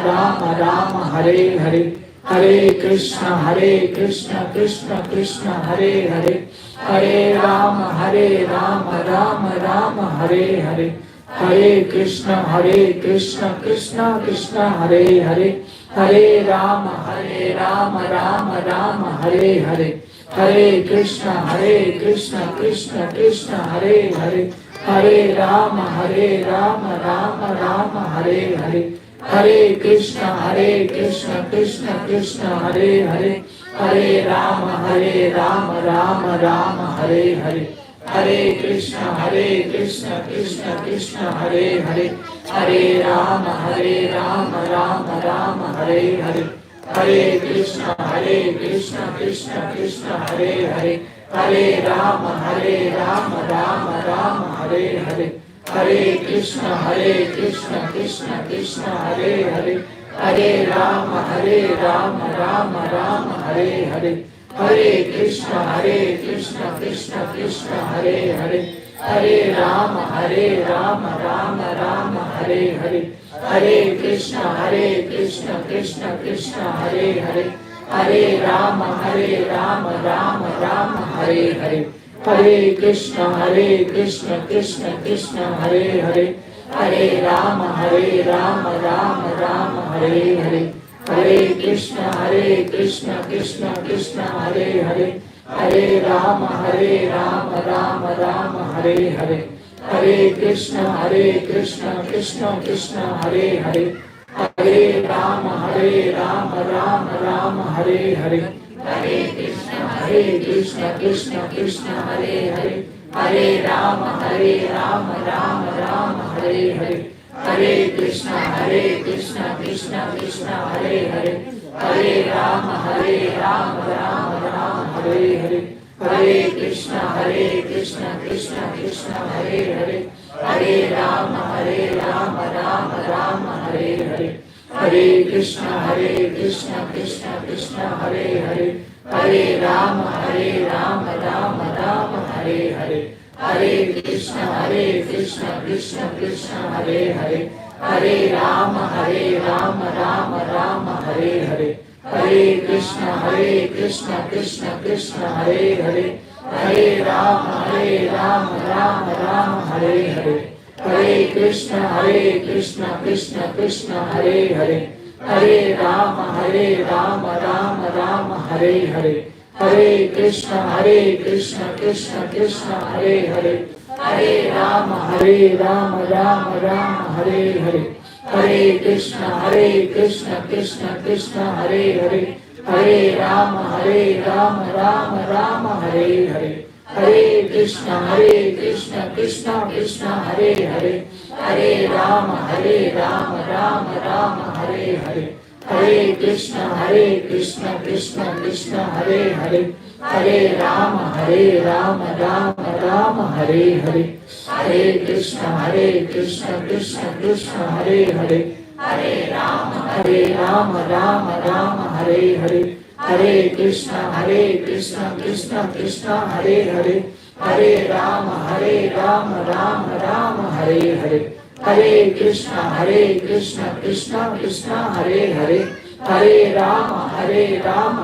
Rama Rama Hare Hare Hare Krishna Krishna Krishna Hare Hare Hare Rama Rama Rama Hare Hare Hare Krishna Krishna Krishna Hare Hare Hare Rama Rama Rama Hare Hare Hare Krishna Krishna Krishna Hare Hare Hare Rama Rama Rama Hare Hare Hare Krishna Krishna Krishna Hare Hare Hare Rama Rama Rama Hare Hare Hare Krishna Krishna Krishna Hare Hare Hare Rama Rama Rama Hare Hare Hare Krishna Krishna Krishna Hare Hare Hare Rama Rama Rama Hare Hare Hare Krishna Krishna Krishna Hare Hare Hare Rama Rama Rama Hare Hare Hare Krishna Krishna Krishna Hare Hare Hare Rama, Rama Rama, Hare Hare. Hare Krishna, Krishna Krishna, Hare Hare. Hare Rama, Rama Rama, Hare Hare. Hare Krishna, Krishna Krishna, Hare Hare. Hare Rama, Rama Rama, Hare Hare. Hare Krishna, Krishna Krishna, Hare Hare. Hare Rama, Rama Rama, Hare Hare. Hare Krishna, Krishna Krishna, Hare Hare. Hare Rama, Rama Rama, Hare Hare. Hare Krishna, Krishna Krishna, Hare Hare. Hare Rama, Rama Rama, Hare Hare. Hare Krishna, Krishna Krishna, Hare Hare. Hare Rama, Rama Rama, Hare Hare. Hare Krishna, Krishna Krishna, Hare Hare. Hare Rama, Rama Rama, Hare Hare. Hare Krishna, Krishna Krishna, Hare Hare. Hare Rama, Rama Rama, Hare Hare. Hare Krishna, Krishna Krishna, Hare Hare. Hare Rama, Rama Rama, Hare Hare. Hare Krishna, Krishna Krishna, Hare Hare. Hare Rama, Rama Rama, Hare Hare. Hare Krishna, Krishna Krishna, Hare Hare. Hare Rama, Rama Rama, Hare Hare. Hare Krishna, Krishna Krishna, Hare Hare. Hare Rama, Rama Rama, Hare Hare. Hare Krishna, Krishna Krishna, Hare Hare. Hare Rama, Rama Rama, Hare Hare. Hare Krishna, Krishna Krishna, Hare Hare. Hare Rama, Rama Rama, Hare Hare. Hare Krishna, Krishna Krishna, Hare Hare. Hare Rama, Rama Rama, Hare Hare. Hare Krishna, Krishna Krishna, Hare Hare. Hare Rama, Rama Rama, Hare Hare. Hare Krishna, Krishna Krishna, Hare Hare. Hare Rama, Rama Rama, Hare Hare. Hare Krishna, Krishna Krishna, Hare Hare. Hare Rama,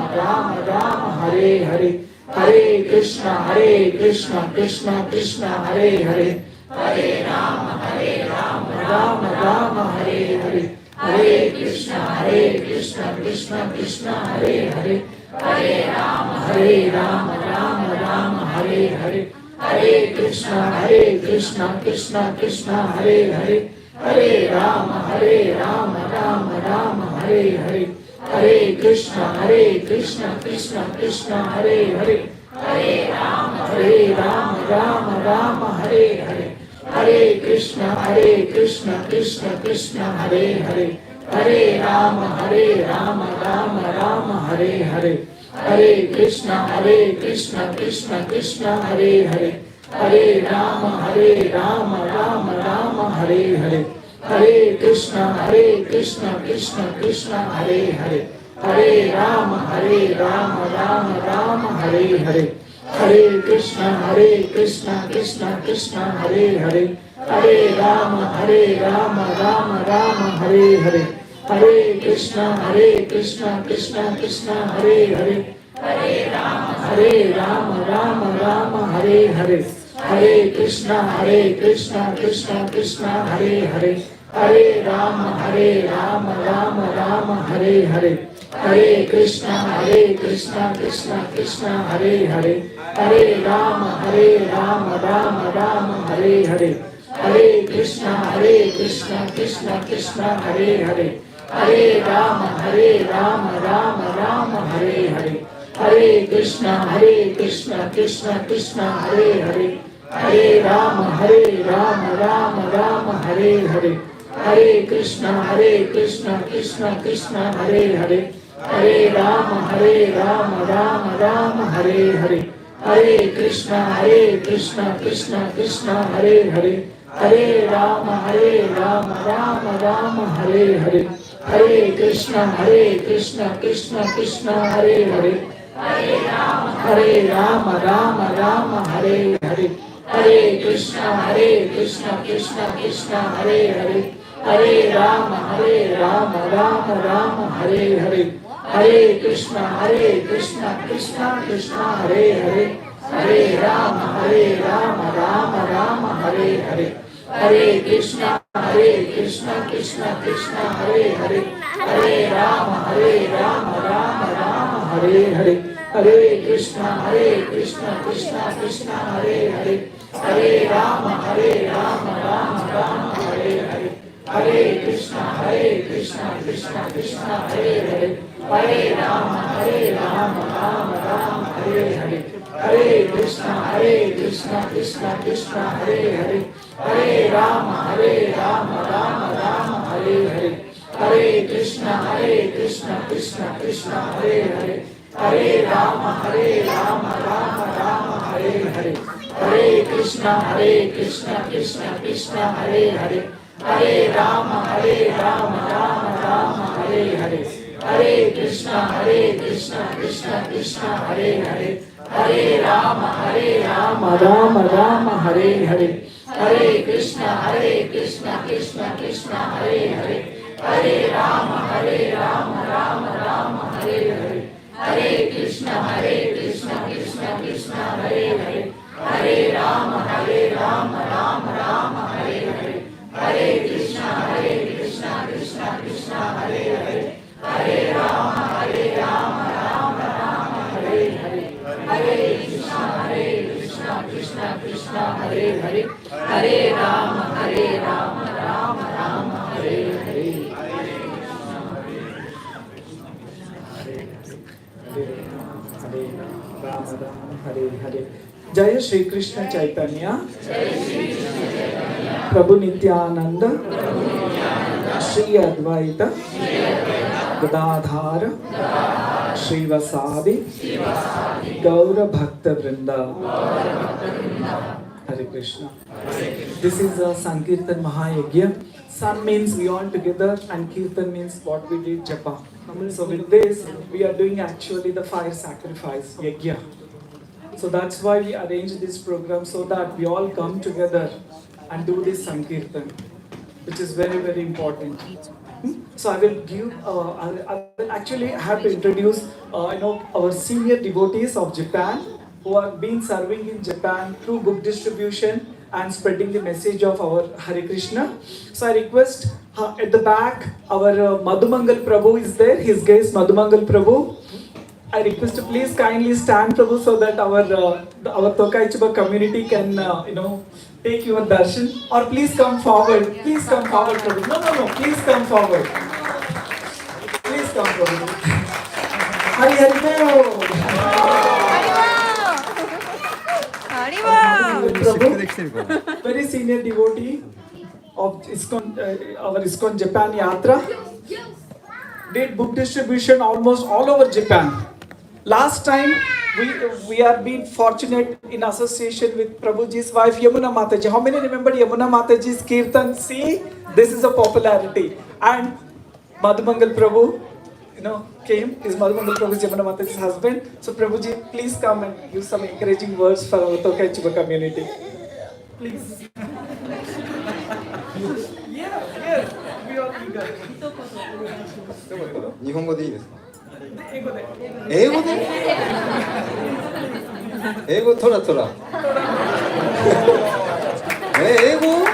Rama Rama, Hare Hare. Hare Krishna, Krishna Krishna, Hare Hare. Hare Rama, Rama Rama, Hare Hare. Hare Krishna, Krishna Krishna, Hare Hare. Hare Rama, Rama Rama, Hare Hare. Hare Krishna, Krishna Krishna, Hare Hare. Hare Rama, Rama Rama, Hare Hare. Hare Krishna, Krishna Krishna, Hare Hare. Hare Rama, Rama Rama, Hare Hare. Hare Krishna, Krishna Krishna, Hare Hare. Hare Rama, Rama Rama, Hare Hare. Hare Krishna, Krishna Krishna, Hare Hare. Hare Rama, Rama Rama, Hare Hare. Hare Krishna, Krishna Krishna, Hare Hare. Hare Rama, Rama Rama, Hare Hare. Hare Krishna, Krishna Krishna, Hare Hare. Hare Rama, Rama Rama, Hare Hare. Hare Krishna, Krishna Krishna, Hare Hare. Hare Rama, Rama Rama, Hare Hare. Hare Krishna, Krishna Krishna, Hare Hare. Hare Rama, Rama Rama, Hare Hare. Hare Krishna, Krishna Krishna, Hare Hare. Hare Rama, Rama Rama, Hare Hare. Hare Krishna, Krishna Krishna, Hare Hare. Hare Rama, Rama Rama, Hare Hare. Hare Krishna, Krishna Krishna, Hare Hare. Hare Rama, Rama Rama, Hare Hare. Hare Krishna, Krishna Krishna, Hare Hare. Hare Rama, Rama Rama, Hare Hare. Hare Krishna, Krishna Krishna, Hare Hare. Hare Rama, Rama Rama, Hare Hare. Hare Krishna, Krishna Krishna, Hare Hare. Hare Rama, Rama Rama, Hare Hare. Hare Krishna, Krishna Krishna, Hare Hare, Hare Rama, Rama Rama, Hare Hare, Hare Krishna, Krishna Krishna, Hare Hare, Hare Rama, Rama Rama, Hare Hare, Hare Krishna, Krishna Krishna, Hare Hare, Hare Rama, Rama Rama, Hare Hare, Hare Krishna, Krishna Krishna, Hare Hare, Hare Rama, Rama Hare Hare, Hare Krishna, Krishna Krishna, Hare Hare, Hare Rama, Rama Hare Hare, Hare Krishna, Krishna Krishna, Hare Hare, Hare Rama, Rama Hare Hare, Hare Krishna, Krishna Krishna, Hare Hare, Hare Rama, Rama Hare Hare, Hare Krishna, Krishna Krishna, Hare Hare, Hare Rama, Rama Hare Hare, Hare Krishna, Krishna Krishna, Hare Hare, Hare Rama, Rama Hare Hare, Hare Krishna, Krishna Krishna, Hare Hare, Hare Rama, Rama Hare Hare, Hare Krishna, Krishna Krishna, Hare Hare, Hare Rama, Rama Hare Hare, Hare Krishna, Krishna Krishna, Hare Hare, Hare Rama, Rama Hare Hare, Hare Krishna, Krishna Krishna, Hare Hare, Hare Rama, Rama Hare Hare. Hare Hare. Jaya Shri Krishna Chaitanya, Prabhu Nityananda, Shri Advaita, Gadadhara, Shri Vasadi, Gaura Bhakta Vrinda. Hare Krishna. This is a Sankirtan Mahayagya. San means we all together and Kirtan means what we did japa. So with this, we are doing actually the fire sacrifice, yagya. So that's why we arranged this program so that we all come together and do this Sankirtan, which is very, very important. So I will give, I will actually have to introduce, our senior devotees of Japan who have been serving in Japan through book distribution and spreading the message of our Hare Krishna. So I request at the back, our Madhumangal Prabhu is there, his guest Madhumangal Prabhu. I request to please kindly stand, Prabhu, so that our Tokai Chiba community can, take your darshan. Or please come forward. Please come forward, Prabhu. No. Please come forward. Please come forward. Hari Prabhu, very senior devotee of Iskcon, our Iskcon Japan Yatra. Did book distribution almost all over Japan. Last time we have been fortunate in association with Prabhuji's wife Yamuna Mataji. How many remember Yamuna Mataji's Kirtan? See, this is a popularity. And Madhumangal Prabhu, came. Is Madhumangal Prabhu's Yamuna Mataji's husband. So Prabhuji, please come and give some encouraging words for our Tokai Chiba community. Please. Yes, we are eager. 日本語でいいですか？英語で。英語で？英語トラトラ。英語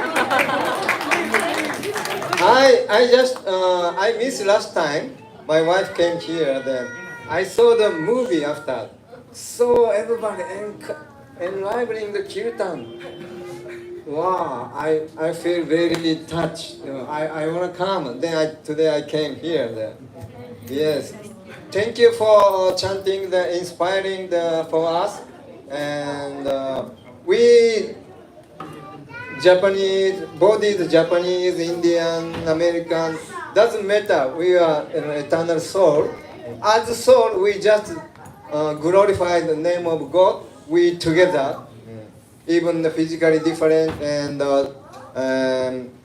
？I missed last time. My wife came here. Then I saw the movie after. So everybody enlivening the kirtan. Wow, I feel very touched. I want to come. Then today I came here. Then. Yes. Thank you for chanting, inspiring for us. And we Japanese, both is Japanese, Indian, American, doesn't matter. We are an eternal soul. As a soul, we just glorify the name of God. We together. Even the physically different and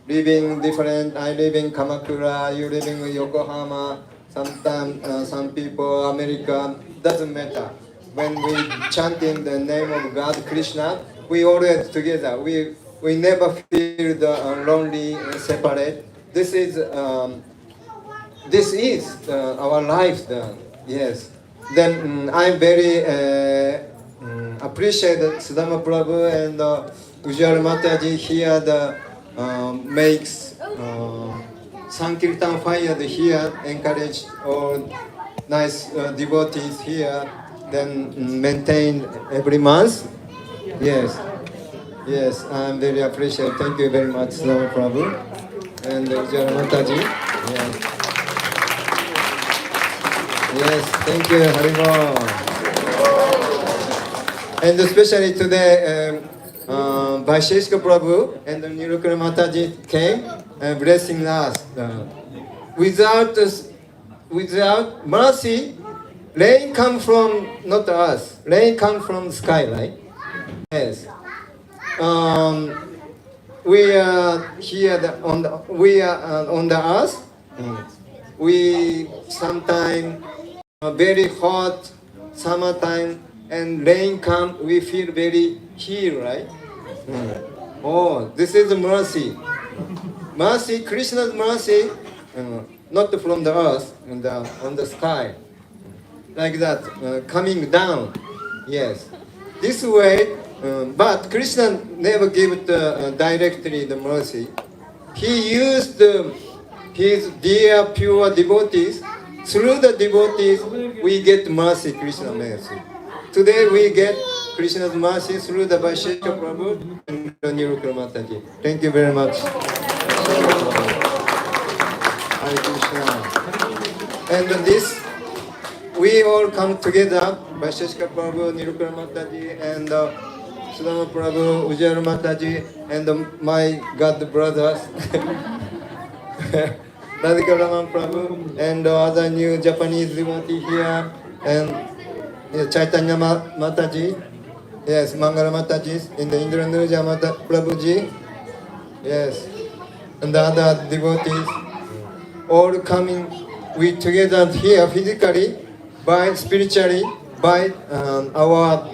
living different. I live in Kamakura, you live in Yokohama. Sometimes some people America, doesn't matter. When we chanting the name of God, Krishna, we always together. We never feel lonely and separate. This is our life. Yes. Then I'm very appreciate Sudama Prabhu and Ujjwala Mataji here. Makes Sankirtan fire here. Encourage all nice devotees here. Then maintain every month. Yes. Yes, I'm very appreciative. Thank you very much, Sudama Prabhu and Ujjwala Mataji. Yes. Yes, thank you, Harimo. And especially today, Vaisesika Prabhu and Nirukula Mataji came blessing us. Without mercy, rain come from not us. Rain come from the sky, right? Yes. We are here on the earth. We sometimes very hot summertime and rain come. We feel very healed, right? Oh, this is mercy. Mercy, Krishna's mercy, not from the earth, on the sky, like that, coming down. Yes, this way. But Krishna never gave directly the mercy. He used his dear pure devotees. Through the devotees, we get mercy, Krishna mercy. Today we get Krishna's mercy through the Vaisesika Prabhu and Nirukula Mataji. Thank you very much. Hare Krishna. And this, we all come together, Vaisesika Prabhu, Nirukula Mataji, and Sudama Prabhu, Ujjwala Mataji, and my God brothers, Radhika Raman Prabhu, and other new Japanese devotee here, and Chaitanya Mataji, yes, Mangala Mataji, in the Indranuja Prabhuji, yes, and the other devotees, all coming, we together here physically, by spiritually, by our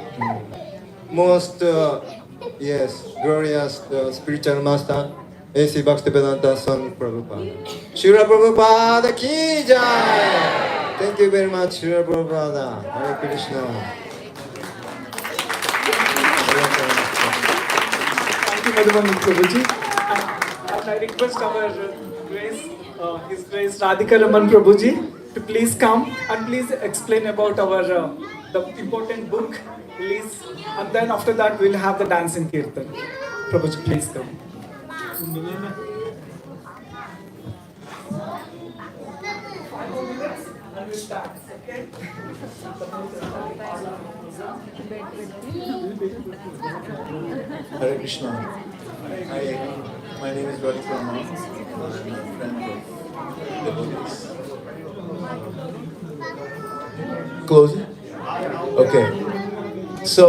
most glorious spiritual master, A.C. Bhaktivedanta Swami Prabhupada. Srila Prabhupada ki jai! Thank you very much, Srila Prabhupada. Hare Krishna. Thank you, Madhavan Prabhuji. And I request our His Grace Radhika Raman Prabhuji to please come and please explain about our the important book release, and then after that we'll have the dance in kirtan. Prabhuji, please come. And we'll start, okay? Hare Krishna. My name is Radhika Raman. I'm a friend of devotees. Close it? Okay. So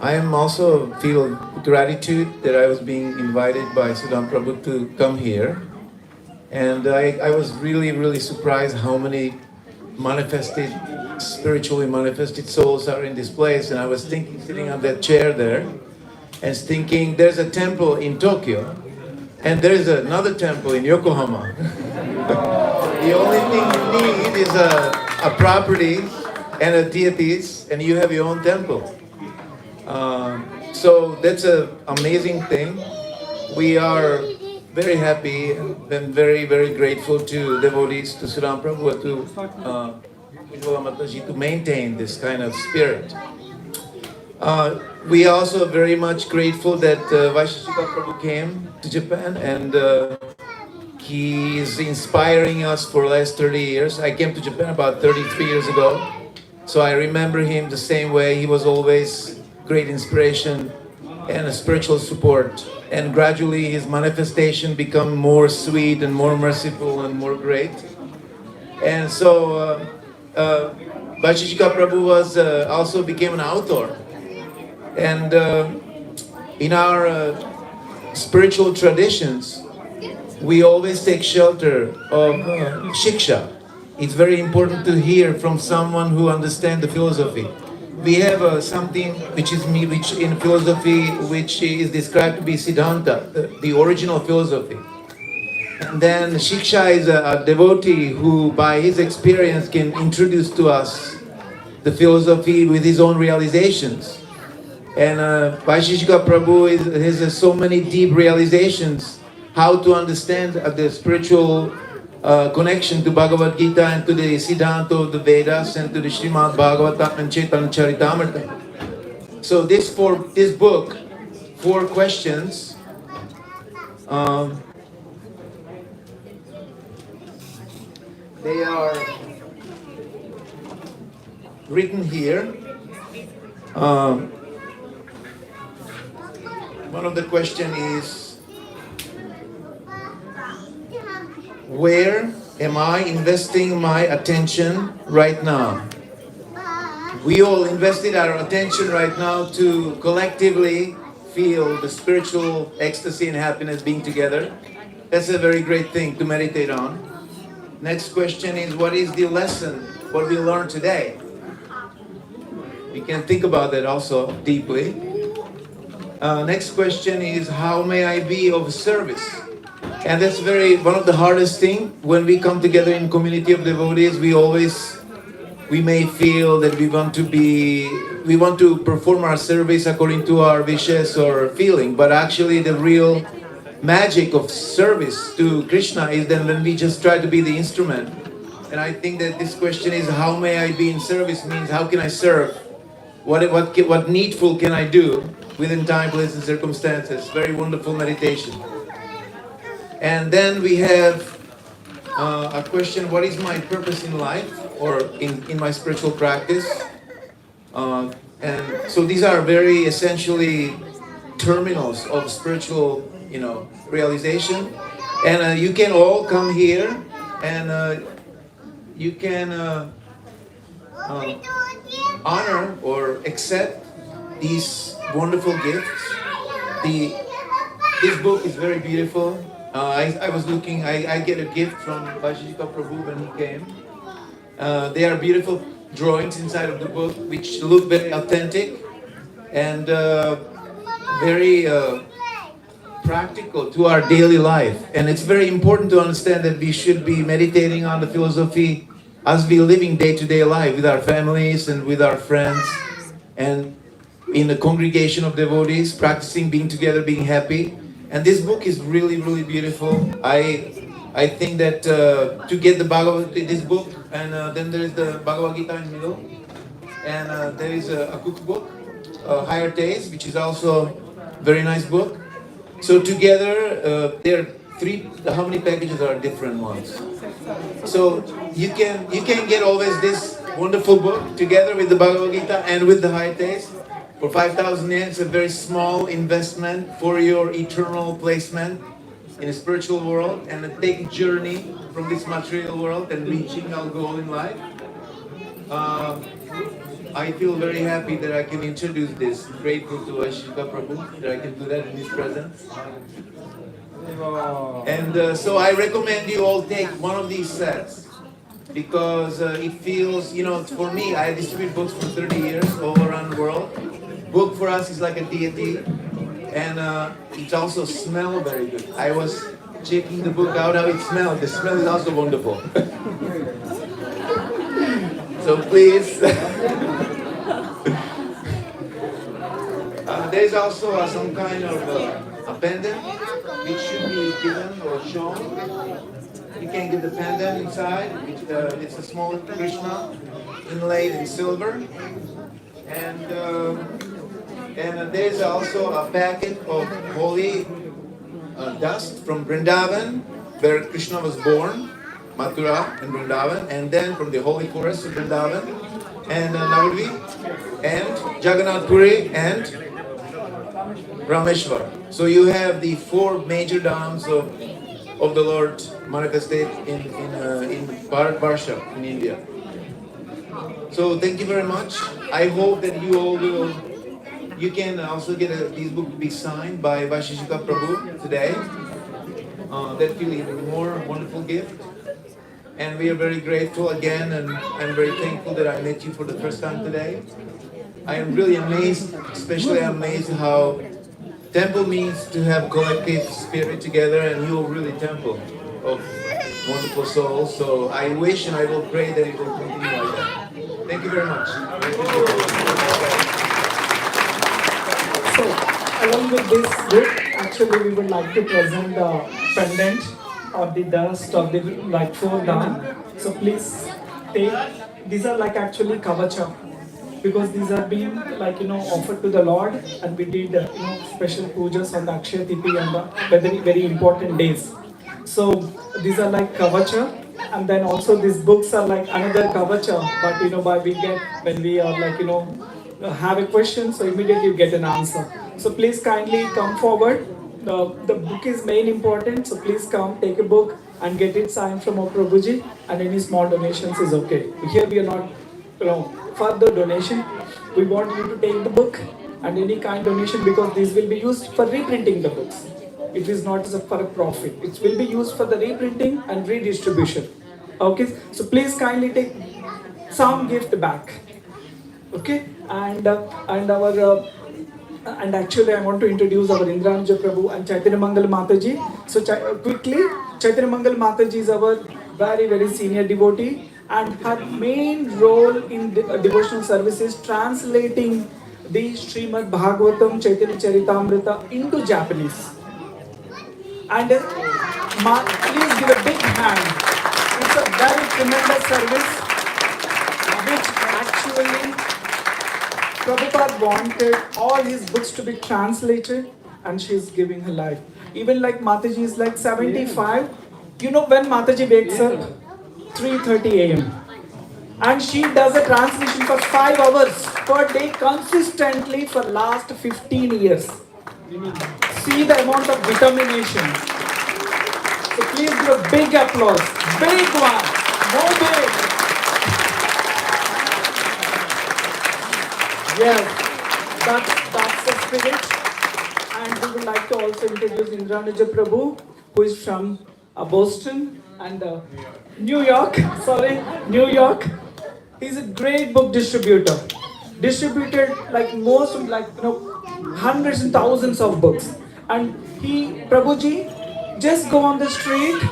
I am also feel gratitude that I was being invited by Sudam Prabhu to come here. And I was really surprised how many spiritually manifested souls are in this place. And I was thinking, sitting on that chair there, and thinking there's a temple in Tokyo, and there's another temple in Yokohama. The only thing you need is a property and a deities, and you have your own temple. So that's an amazing thing. We are very happy and very grateful to devotees, to Sudam Prabhu, to Ujjwala Mataji, to maintain this kind of spirit. We are also very much grateful that Vaisesika Prabhu came to Japan, and he is inspiring us for the last 30 years. I came to Japan about 33 years ago, so I remember him the same way. He was always great inspiration and a spiritual support. And gradually his manifestation become more sweet and more merciful and more great. And so Vaisesika Prabhu was also became an author. And in our spiritual traditions, we always take shelter of shiksha. It's very important to hear from someone who understands the philosophy. we have something which in philosophy, which is described to be Siddhanta, the original philosophy. And then Shiksha is a devotee who, by his experience, can introduce to us the philosophy with his own realizations. And Vaisesika Prabhu has so many deep realizations how to understand the spiritual connection to Bhagavad Gita and to the Siddhanta of the Vedas and to the Srimad Bhagavatam and Chaitanya Charitamrita. So this book, 4 questions, they are written here. One of the questions is, where am I investing my attention right now? We all invested our attention right now to collectively feel the spiritual ecstasy and happiness being together. That's a very great thing to meditate on. Next question is, what is the lesson, what we learned today? We can think about that also deeply. Next question is, how may I be of service? And that's one of the hardest thing when we come together in community of devotees. We may feel that we want to perform our service according to our wishes or feeling, but actually the real magic of service to Krishna is then when we just try to be the instrument. And I think that this question is, how may I be in service, means how can I serve? What needful can I do within time, place, and circumstances? Very wonderful meditation. And then we have a question, what is my purpose in life or in my spiritual practice? And so these are very essentially terminals of spiritual, realization. And you can all come here and you can honor or accept these wonderful gifts. This book is very beautiful. I was looking, I get a gift from Vaisesika Prabhu when he came. They are beautiful drawings inside of the book which look very authentic and very practical to our daily life. And it's very important to understand that we should be meditating on the philosophy as we living day-to-day life with our families and with our friends and in the congregation of devotees, practicing being together, being happy. And this book is really, really beautiful. I think that to get this book, and then there is the Bhagavad Gita in the middle, and there is a cookbook, Higher Taste, which is also a very nice book. So together, there are 3. How many packages are different ones? So you can get always this wonderful book together with the Bhagavad Gita and with the Higher Taste. For 5,000 yen, it's a very small investment for your eternal placement in a spiritual world and take a journey from this material world and reaching our goal in life. I feel very happy that I can introduce this. Grateful to Vaisesika Prabhu that I can do that in his presence. And so I recommend you all take one of these sets because it feels, for me, I distribute books for 30 years all around the world. Book for us is like a deity, and it also smells very good. I was checking the book out, how it smells. The smell is also wonderful. So please. There's also some kind of a pendant which should be given or shown. You can get the pendant inside. It's a small Krishna inlaid in silver. And there's also a packet of holy dust from Vrindavan, where Krishna was born, Mathura and Vrindavan, and then from the holy forest of Vrindavan, and Navadvip, and Jagannath Puri, and Rameshwar. So you have the 4 major dhams of the Lord manifested in Bharat in India. So thank you very much. I hope that you all will. You can also get this book to be signed by Vaisesika Prabhu today. That will be even more wonderful gift. And we are very grateful again, and I'm very thankful that I met you for the first time today. I am really amazed, especially I'm amazed how temple means to have collective spirit together, and you are really temple of wonderful souls. So I wish and I will pray that it will continue like that. Thank you very much. Thank you. So, along with this book, actually we would like to present the pendant or the dust or the like 4 down. So please take, these are like actually kavacha, because these are being like offered to the Lord, and we did special pujas on the Akshaya Tithi and the very very important days. So these are like kavacha, and then also these books are like another kavacha, but by we get when we are like have a question, so immediately you get an answer. So please kindly come forward. The book is main important, so please come, take a book and get it signed from our Prabhuji, and any small donations is okay. Here we are not further donation. We want you to take the book and any kind donation, because these will be used for reprinting the books. It is not for a profit. It will be used for the reprinting and redistribution. Okay, so please kindly take some gift back. Okay, and actually I want to introduce our Indranija Prabhu and Chaitanya Mangal Mataji. So quickly, Chaitanya Mangal Mataji is our very very senior devotee, and her main role in devotional service is translating the Srimad Bhagavatam Chaitanya Charitamrita into Japanese. And please give a big hand. It's a very tremendous service, which actually Prabhupada wanted all his books to be translated, and she's giving her life. Even like Mataji is like 75. When Mataji wakes up? 3:30 a.m. And she does a translation for 5 hours per day consistently for last 15 years. See the amount of determination. So please give a big applause. Big one. No big. Yes, that's the spirit. And we would like to also introduce Indranija Prabhu, who is from Boston and New York. New York. He's a great book distributor. Distributed hundreds and thousands of books. And Prabhuji, just go on the street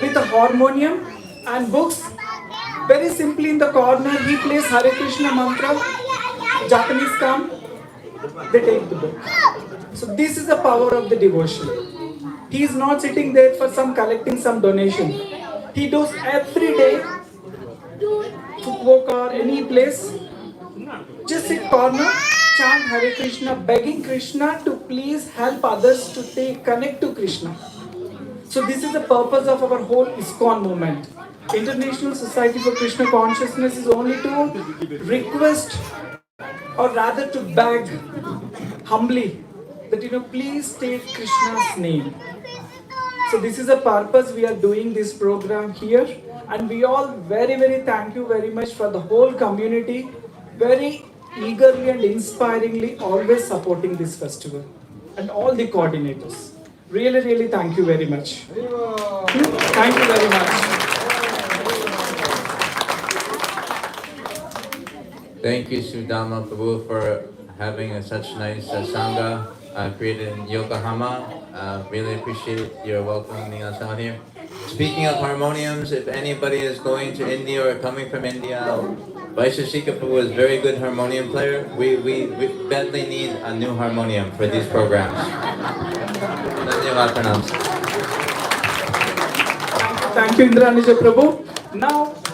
with a harmonium and books. Very simply in the corner, he plays HAREkrishna mantra. Japanese come, they take the book. So this is the power of the devotion. He is not sitting there for collecting some donation. He does every day, Fukuoka or any place, just sit corner, chant Hare Krishna, begging Krishna to please help others to connect to Krishna. So this is the purpose of our whole Iskcon movement. International Society for Krishna Consciousness is only to request, or rather to beg humbly, that please take Krishna's name. So this is the purpose we are doing this program here, and we all very very thank you very much for the whole community, very eagerly and inspiringly always supporting this festival, and all the coordinators. Really really thank you very much. Thank you very much. Thank you, Sudama Prabhu, for having such nice sangha created in Yokohama. Really appreciate your welcoming us out here. Speaking of harmoniums, if anybody is going to India or coming from India, Vaisesika Prabhu is a very good harmonium player. We badly need a new harmonium for these programs. Thank you, Indranija Prabhu. Now,